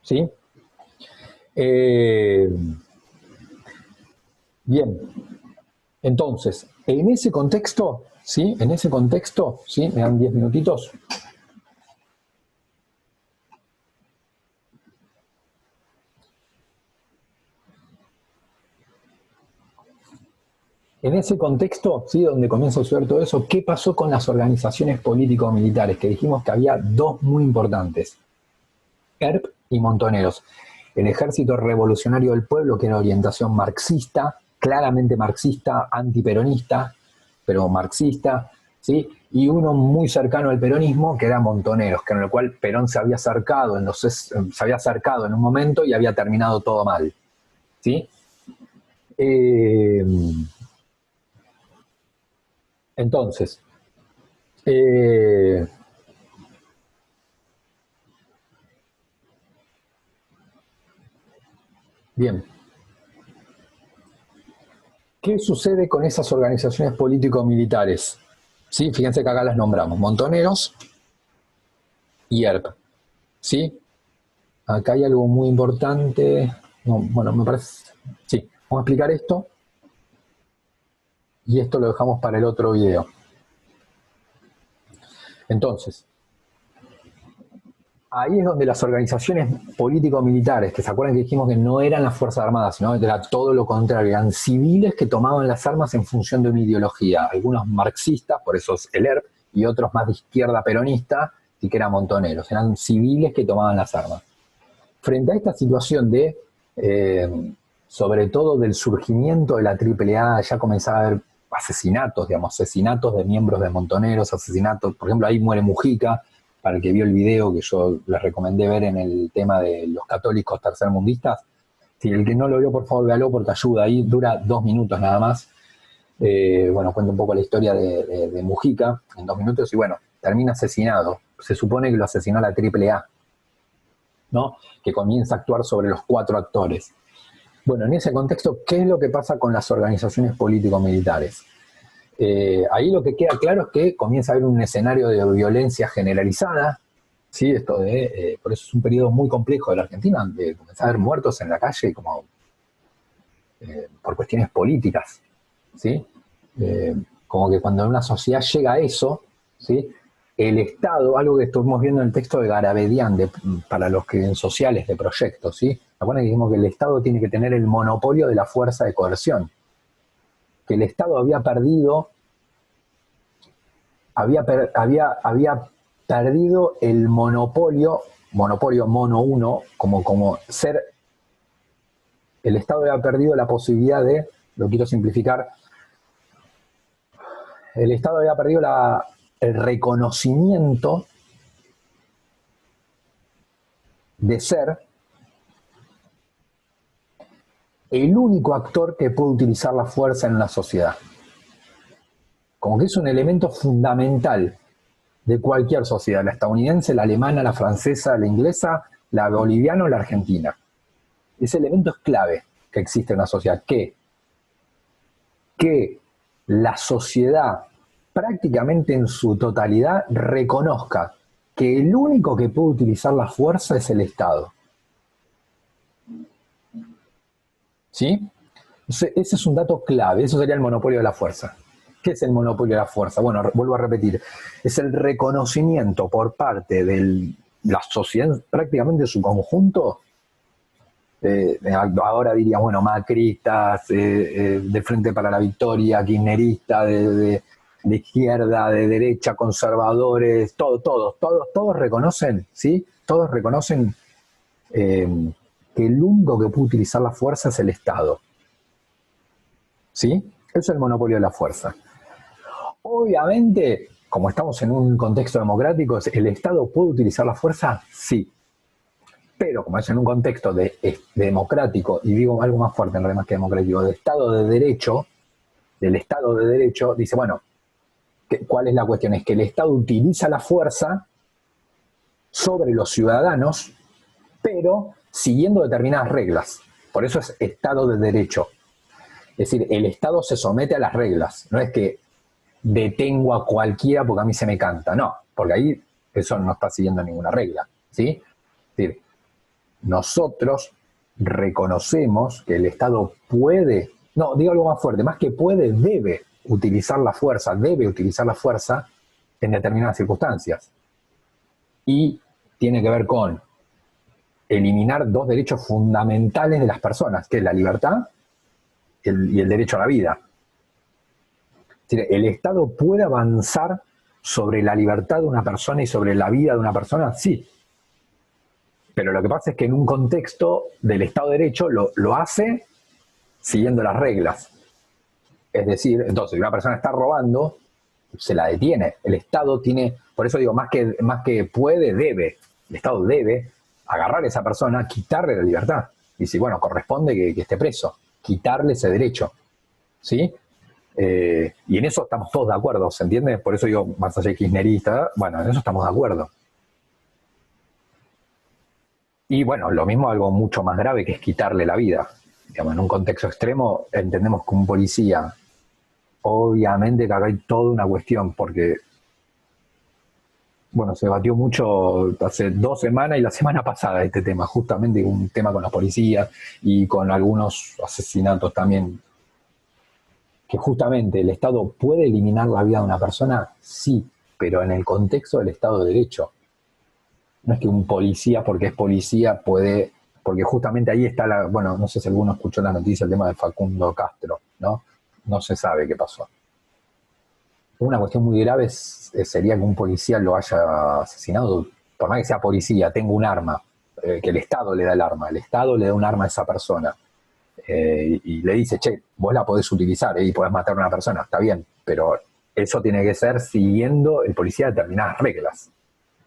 ¿Sí? Eh, Bien, entonces, en ese contexto, ¿sí? En ese contexto, ¿sí? Me dan 10 minutitos. En ese contexto, ¿sí? Donde comienza a suceder todo eso, ¿qué pasó con las organizaciones político-militares? Que dijimos que había dos muy importantes, ERP y Montoneros. El Ejército Revolucionario del Pueblo, que era orientación marxista, claramente marxista, antiperonista, pero marxista, ¿sí? Y uno muy cercano al peronismo, que era Montoneros, que en el cual Perón se había acercado en un momento y había terminado todo mal, ¿sí? Eh, entonces, eh, bien, ¿qué sucede con esas organizaciones político-militares? ¿Sí? Fíjense que acá las nombramos, Montoneros y ERP. ¿Sí? Acá hay algo muy importante. No, bueno, me parece. Sí, vamos a explicar esto y esto lo dejamos para el otro video. Entonces, ahí es donde las organizaciones político-militares, que se acuerdan que dijimos que no eran las Fuerzas Armadas, sino que era todo lo contrario, eran civiles que tomaban las armas en función de una ideología, algunos marxistas, por eso es el ERP, y otros más de izquierda peronista, y que eran montoneros, eran civiles que tomaban las armas. Frente a esta situación de, sobre todo del surgimiento de la AAA, ya comenzaba a haber asesinatos, digamos, asesinatos de miembros de Montoneros, asesinatos, por ejemplo, ahí muere Mujica, para el que vio el video que yo les recomendé ver en el tema de los católicos tercermundistas. Si el que no lo vio, por favor, véalo porque ayuda, ahí dura 2 minutos nada más. Bueno, cuenta un poco la historia de Mujica en 2 minutos y bueno, termina asesinado. Se supone que lo asesinó la AAA, ¿no? Que comienza a actuar sobre los 4 actores. Bueno, en ese contexto, ¿qué es lo que pasa con las organizaciones político-militares? Ahí lo que queda claro es que comienza a haber un escenario de violencia generalizada, ¿sí? Por eso es un periodo muy complejo de la Argentina, de comenzar a haber muertos en la calle como por cuestiones políticas, ¿sí? Como que cuando una sociedad llega a eso, ¿sí? El Estado, algo que estuvimos viendo en el texto de Garabedian, para los que en sociales de proyectos, ¿sí? Acuérdense que dijimos que el Estado tiene que tener el monopolio de la fuerza de coerción, que el Estado había perdido, había perdido el monopolio mono uno, como ser, el Estado había perdido la posibilidad de, lo quiero simplificar, el Estado había perdido el reconocimiento de ser el único actor que puede utilizar la fuerza en una sociedad. Como que es un elemento fundamental de cualquier sociedad, la estadounidense, la alemana, la francesa, la inglesa, la boliviana o la argentina. Ese elemento es clave que existe en una sociedad, que la sociedad prácticamente en su totalidad reconozca que el único que puede utilizar la fuerza es el Estado. ¿Sí? Ese es un dato clave, eso sería el monopolio de la fuerza. ¿Qué es el monopolio de la fuerza? Bueno, vuelvo a repetir, es el reconocimiento por parte de la sociedad prácticamente en su conjunto, ahora diría, bueno, macristas, de Frente para la Victoria, kirchnerista, de izquierda, de derecha, conservadores, todos reconocen, ¿sí? Todos reconocen que el único que puede utilizar la fuerza es el Estado, ¿sí? Eso es el monopolio de la fuerza. Obviamente, como estamos en un contexto democrático, ¿el Estado puede utilizar la fuerza? Sí. Pero como es en un contexto democrático, y digo algo más fuerte en realidad más que democrático, de Estado de Derecho, del Estado de Derecho, dice, bueno, ¿cuál es la cuestión? Es que el Estado utiliza la fuerza sobre los ciudadanos, pero siguiendo determinadas reglas. Por eso es Estado de Derecho. Es decir, el Estado se somete a las reglas. No es que detengo a cualquiera porque a mí se me canta. No, porque ahí eso no está siguiendo ninguna regla, ¿sí? Es decir, nosotros reconocemos que el Estado puede, no, digo algo más fuerte, más que puede, debe utilizar la fuerza en determinadas circunstancias. Y tiene que ver con eliminar dos derechos fundamentales de las personas, que es la libertad y el derecho a la vida. Es decir, el Estado puede avanzar sobre la libertad de una persona y sobre la vida de una persona, sí. Pero lo que pasa es que en un contexto del Estado de Derecho lo hace siguiendo las reglas. Es decir, entonces, si una persona está robando, se la detiene. El Estado tiene, por eso digo, más que puede, debe. El Estado debe agarrar a esa persona, quitarle la libertad. Y si, bueno, corresponde que esté preso, quitarle ese derecho. ¿Sí? Y en eso estamos todos de acuerdo, ¿se entiende? Por eso digo, más allá de kirchnerista, bueno, en eso estamos de acuerdo. Y bueno, lo mismo, algo mucho más grave, que es quitarle la vida. Digamos, en un contexto extremo entendemos que un policía, obviamente que acá hay toda una cuestión, porque, bueno, se debatió mucho hace 2 semanas y la semana pasada este tema, justamente un tema con los policías y con algunos asesinatos también, que justamente el Estado puede eliminar la vida de una persona, sí, pero en el contexto del Estado de Derecho. No es que un policía, porque es policía, puede, porque justamente ahí está bueno, no sé si alguno escuchó la noticia, el tema de Facundo Castro, ¿no? No se sabe qué pasó. Una cuestión muy grave sería que un policía lo haya asesinado, por más que sea policía, tengo un arma, que el Estado le da el arma, el Estado le da un arma a esa persona, y le dice, che, vos la podés utilizar y podés matar a una persona, está bien, pero eso tiene que ser siguiendo el policía determinadas reglas,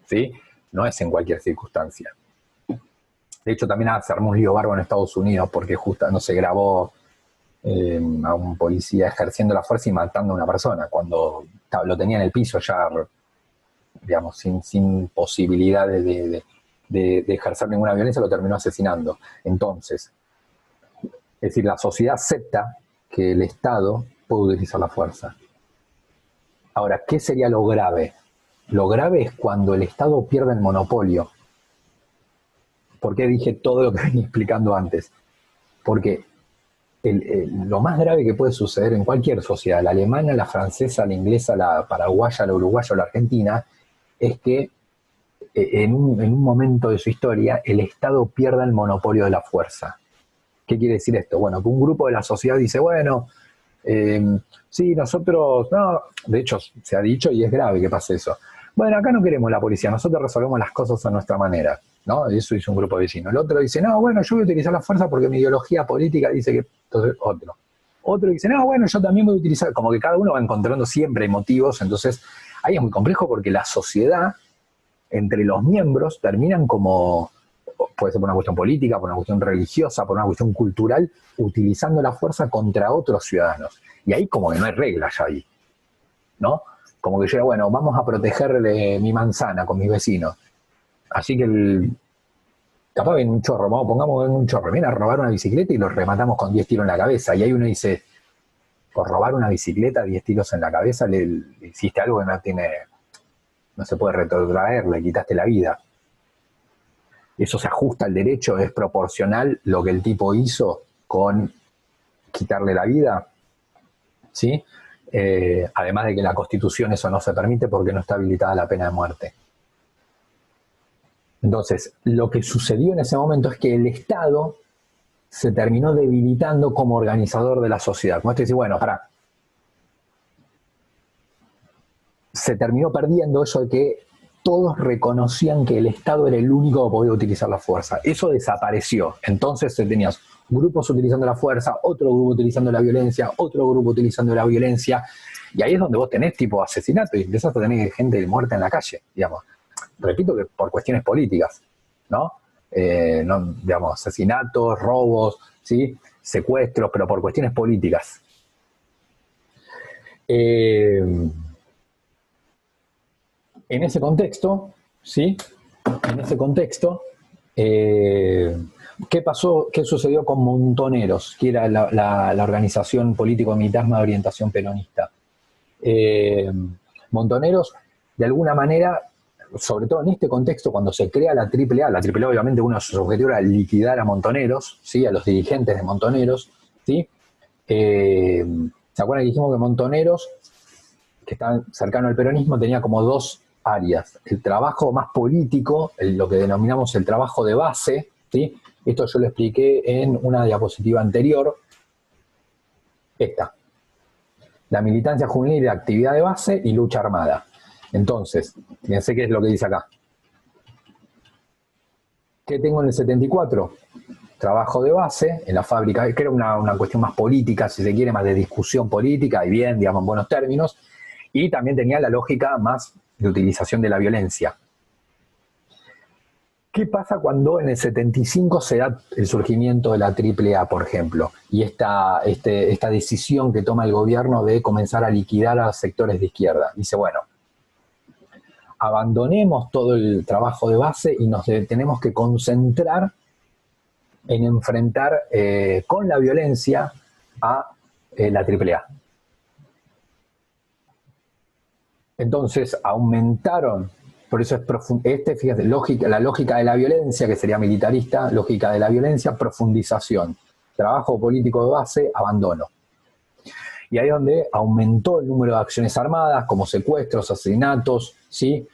¿sí? No es en cualquier circunstancia. De hecho, también se armó un lío barbo en Estados Unidos porque justo no se grabó a un policía ejerciendo la fuerza y matando a una persona cuando lo tenía en el piso ya, digamos, sin posibilidad de ejercer ninguna violencia, lo terminó asesinando. Entonces, es decir, la sociedad acepta que el Estado puede utilizar la fuerza. Ahora, ¿qué sería lo grave? Lo grave es cuando el Estado pierde el monopolio. ¿Por qué dije todo lo que venía explicando antes? Porque lo más grave que puede suceder en cualquier sociedad, la alemana, la francesa, la inglesa, la paraguaya, la uruguaya o la argentina, es que en un momento de su historia el Estado pierda el monopolio de la fuerza. ¿Qué quiere decir esto? Bueno, que un grupo de la sociedad dice, bueno, sí, nosotros, no, de hecho se ha dicho y es grave que pase eso. Bueno, acá no queremos la policía, nosotros resolvemos las cosas a nuestra manera, ¿no? Eso dice un grupo de vecinos. El otro dice, no, bueno, yo voy a utilizar la fuerza porque mi ideología política dice que... Entonces, otro dice, no, bueno, yo también voy a utilizar... Como que cada uno va encontrando siempre motivos, entonces ahí es muy complejo porque la sociedad, entre los miembros, terminan como... Puede ser por una cuestión política, por una cuestión religiosa, por una cuestión cultural, utilizando la fuerza contra otros ciudadanos. Y ahí como que no hay reglas ya ahí, ¿no? Como que yo, bueno, vamos a protegerle mi manzana con mis vecinos. Así que capaz viene un chorro, pongamos en un chorro, viene a robar una bicicleta y lo rematamos con 10 tiros en la cabeza. Y ahí uno dice, por robar una bicicleta, 10 tiros en la cabeza, le hiciste algo que no se puede retrotraer, le quitaste la vida. Eso se ajusta al derecho, es proporcional lo que el tipo hizo con quitarle la vida, ¿sí? Además de que en la Constitución eso no se permite porque no está habilitada la pena de muerte. Entonces, lo que sucedió en ese momento es que el Estado se terminó debilitando como organizador de la sociedad. Como esto dice, bueno, se terminó perdiendo eso de que todos reconocían que el Estado era el único que podía utilizar la fuerza. Eso desapareció. Entonces tenías grupos utilizando la fuerza, otro grupo utilizando la violencia, otro grupo utilizando la violencia, y ahí es donde vos tenés tipo asesinato y empezás a tener gente muerta en la calle, digamos. Repito que por cuestiones políticas, ¿no? Digamos, asesinatos, robos, ¿sí? Secuestros, pero por cuestiones políticas. En ese contexto, ¿sí? En ese contexto, ¿qué pasó? ¿Qué sucedió con Montoneros, que era la organización político-militar de orientación peronista? Montoneros, de alguna manera, sobre todo en este contexto, cuando se crea la AAA obviamente uno de sus objetivos era liquidar a Montoneros, ¿sí? A los dirigentes de Montoneros, ¿sí? ¿Se acuerdan que dijimos que Montoneros, que está cercano al peronismo, tenía como dos áreas? El trabajo más político, lo que denominamos el trabajo de base, ¿sí? Esto yo lo expliqué en una diapositiva anterior, esta. La militancia juvenil, actividad de base y lucha armada. Entonces, fíjense qué es lo que dice acá. ¿Qué tengo en el 74? Trabajo de base en la fábrica, que era una cuestión más política, si se quiere, más de discusión política, y bien, digamos, en buenos términos, y también tenía la lógica más de utilización de la violencia. ¿Qué pasa cuando en el 75 se da el surgimiento de la AAA, por ejemplo, y esta decisión que toma el gobierno de comenzar a liquidar a sectores de izquierda? Dice, bueno, abandonemos todo el trabajo de base y nos tenemos que concentrar en enfrentar con la violencia a la AAA. Entonces aumentaron, por eso es fíjate, la lógica de la violencia, que sería militarista, lógica de la violencia, profundización, trabajo político de base, abandono. Y ahí es donde aumentó el número de acciones armadas, como secuestros, asesinatos, ¿sí?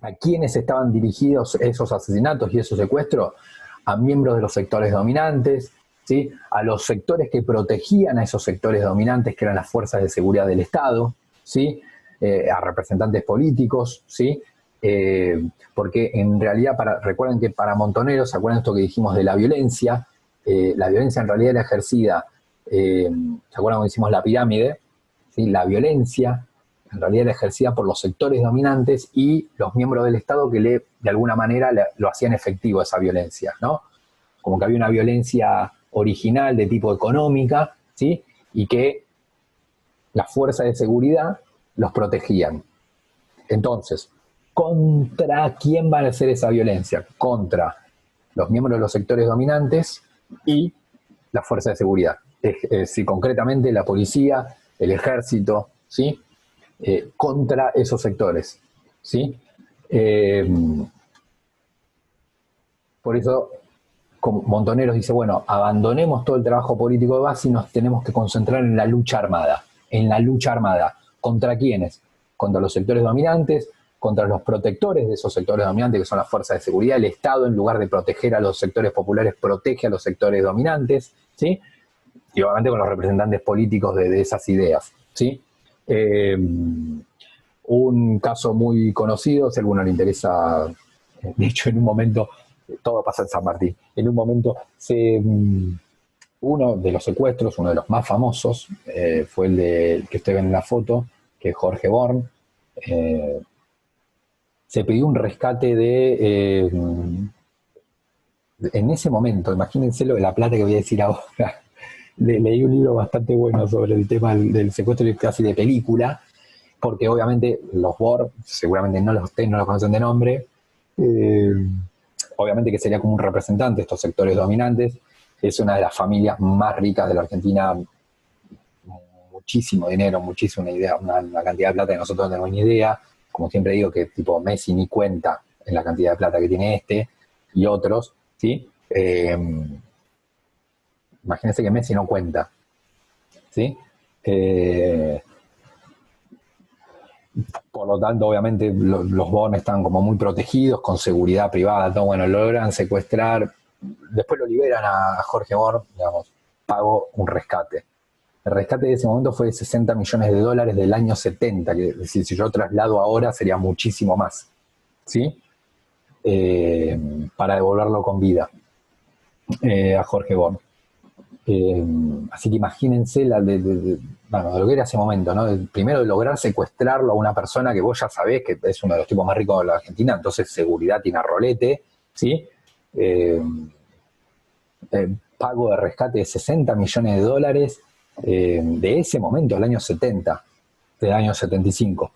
¿A quiénes estaban dirigidos esos asesinatos y esos secuestros? A miembros de los sectores dominantes, ¿sí? A los sectores que protegían a esos sectores dominantes, que eran las fuerzas de seguridad del Estado, ¿sí? A representantes políticos, ¿sí? Porque en realidad, recuerden que para Montoneros, ¿se acuerdan esto que dijimos de la violencia? La violencia en realidad era ejercida, ¿se acuerdan cuando hicimos la pirámide? ¿Sí? La violencia en realidad era ejercida por los sectores dominantes y los miembros del Estado que de alguna manera lo hacían efectivo esa violencia, ¿no? Como que había una violencia original de tipo económica, ¿sí? Y que las fuerzas de seguridad los protegían. Entonces, ¿contra quién va a hacer esa violencia? Contra los miembros de los sectores dominantes y las fuerzas de seguridad. Sí, concretamente la policía, el ejército, ¿sí? Contra esos sectores, ¿sí? Por eso Montoneros dice, bueno, abandonemos todo el trabajo político de base y nos tenemos que concentrar en la lucha armada. En la lucha armada. ¿Contra quiénes? Contra los sectores dominantes, contra los protectores de esos sectores dominantes, que son las fuerzas de seguridad. El Estado, en lugar de proteger a los sectores populares, protege a los sectores dominantes, ¿sí? Y obviamente con los representantes políticos de esas ideas, ¿sí? Un caso muy conocido, si a alguno le interesa, de hecho en un momento, todo pasa en San Martín, en un momento uno de los secuestros, uno de los más famosos, fue el que usted ve en la foto, que es Jorge Born. Se pidió un rescate en ese momento, imagínense la plata que voy a decir ahora. Leí un libro bastante bueno sobre el tema del secuestro casi de película, porque obviamente los Borg, seguramente no los conocen de nombre, obviamente que sería como un representante de estos sectores dominantes, es una de las familias más ricas de la Argentina, muchísimo dinero, muchísima idea, una cantidad de plata que nosotros no tenemos ni idea, como siempre digo que tipo Messi ni cuenta en la cantidad de plata que tiene este y otros, ¿sí? Imagínense que Messi no cuenta. ¿sí? Eh, por lo tanto, obviamente, los Born están como muy protegidos, con seguridad privada, todo, bueno, logran secuestrar, después lo liberan a Jorge Born, digamos, pagó un rescate. El rescate de ese momento fue de 60 millones de dólares del año 70, que es decir, si yo traslado ahora sería muchísimo más, ¿sí? Para devolverlo con vida a Jorge Born. Eh, Así que imagínense bueno, de lo que era ese momento, ¿no? Primero de lograr secuestrarlo a una persona que vos ya sabés que es uno de los tipos más ricos de la Argentina, entonces seguridad tiene a rolete, ¿sí? Eh, Pago de rescate de 60 millones de dólares de ese momento, del año 70, del año 75.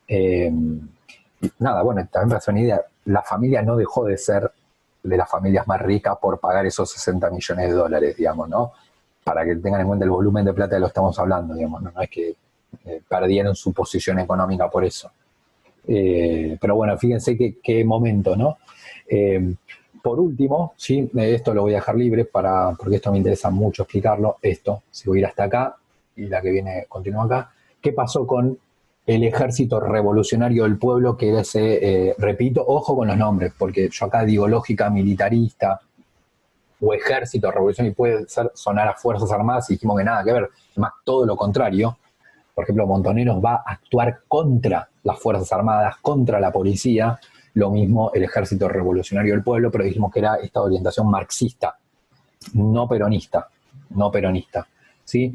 Eh, Nada, bueno, también para hacer una idea, la familia no dejó de ser de las familias más ricas por pagar esos 60 millones de dólares, digamos, ¿no? Para que tengan en cuenta el volumen de plata de lo que estamos hablando, digamos, no es que perdieron su posición económica por eso. Pero bueno, fíjense qué momento, ¿no? Eh, por último, ¿sí? Esto lo voy a dejar libre porque esto me interesa mucho explicarlo, si voy a ir hasta acá y la que viene continúa acá. ¿Qué pasó con el Ejército Revolucionario del Pueblo, que era ese, repito, ojo con los nombres, porque yo acá digo lógica militarista o Ejército Revolucionario y puede sonar a Fuerzas Armadas y dijimos que nada que ver, más todo lo contrario. Por ejemplo, Montoneros va a actuar contra las Fuerzas Armadas, contra la policía, lo mismo el Ejército Revolucionario del Pueblo, pero dijimos que era esta orientación marxista, no peronista, no peronista, ¿sí?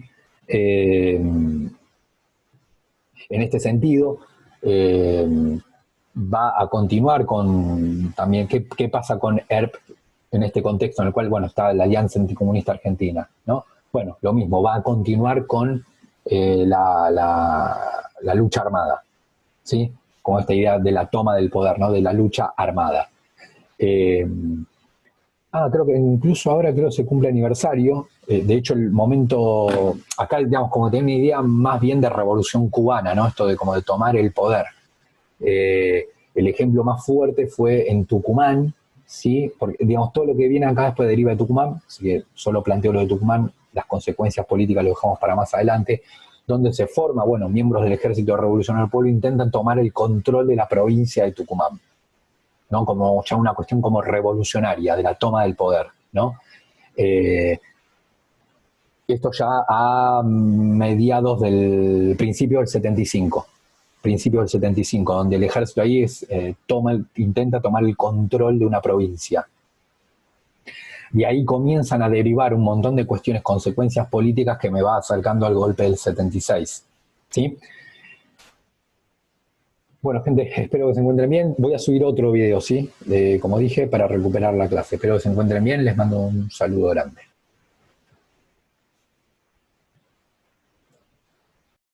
En este sentido, va a continuar con también qué pasa con ERP en este contexto en el cual, bueno, está la Alianza Anticomunista Argentina, ¿no? Bueno, lo mismo, va a continuar con la lucha armada, ¿sí? Con esta idea de la toma del poder, ¿no? De la lucha armada. Eh, Creo que incluso ahora creo que se cumple aniversario. De hecho, el momento, acá, digamos, como tiene una idea más bien de revolución cubana, ¿no? Esto de como de tomar el poder. El ejemplo más fuerte fue en Tucumán, ¿sí? Porque, digamos, todo lo que viene acá después deriva de Tucumán, así que solo planteo lo de Tucumán, las consecuencias políticas lo dejamos para más adelante, donde se forma, bueno, miembros del Ejército Revolucionario del Pueblo intentan tomar el control de la provincia de Tucumán, ¿no? Como ya una cuestión como revolucionaria de la toma del poder, ¿no? Eh, Esto ya a mediados del principio del 75, donde el ejército ahí intenta tomar el control de una provincia. Y ahí comienzan a derivar un montón de cuestiones, consecuencias políticas que me va acercando al golpe del 76. ¿Sí? Bueno, gente, espero que se encuentren bien. Voy a subir otro video, ¿sí? Como dije, para recuperar la clase. Espero que se encuentren bien. Les mando un saludo grande.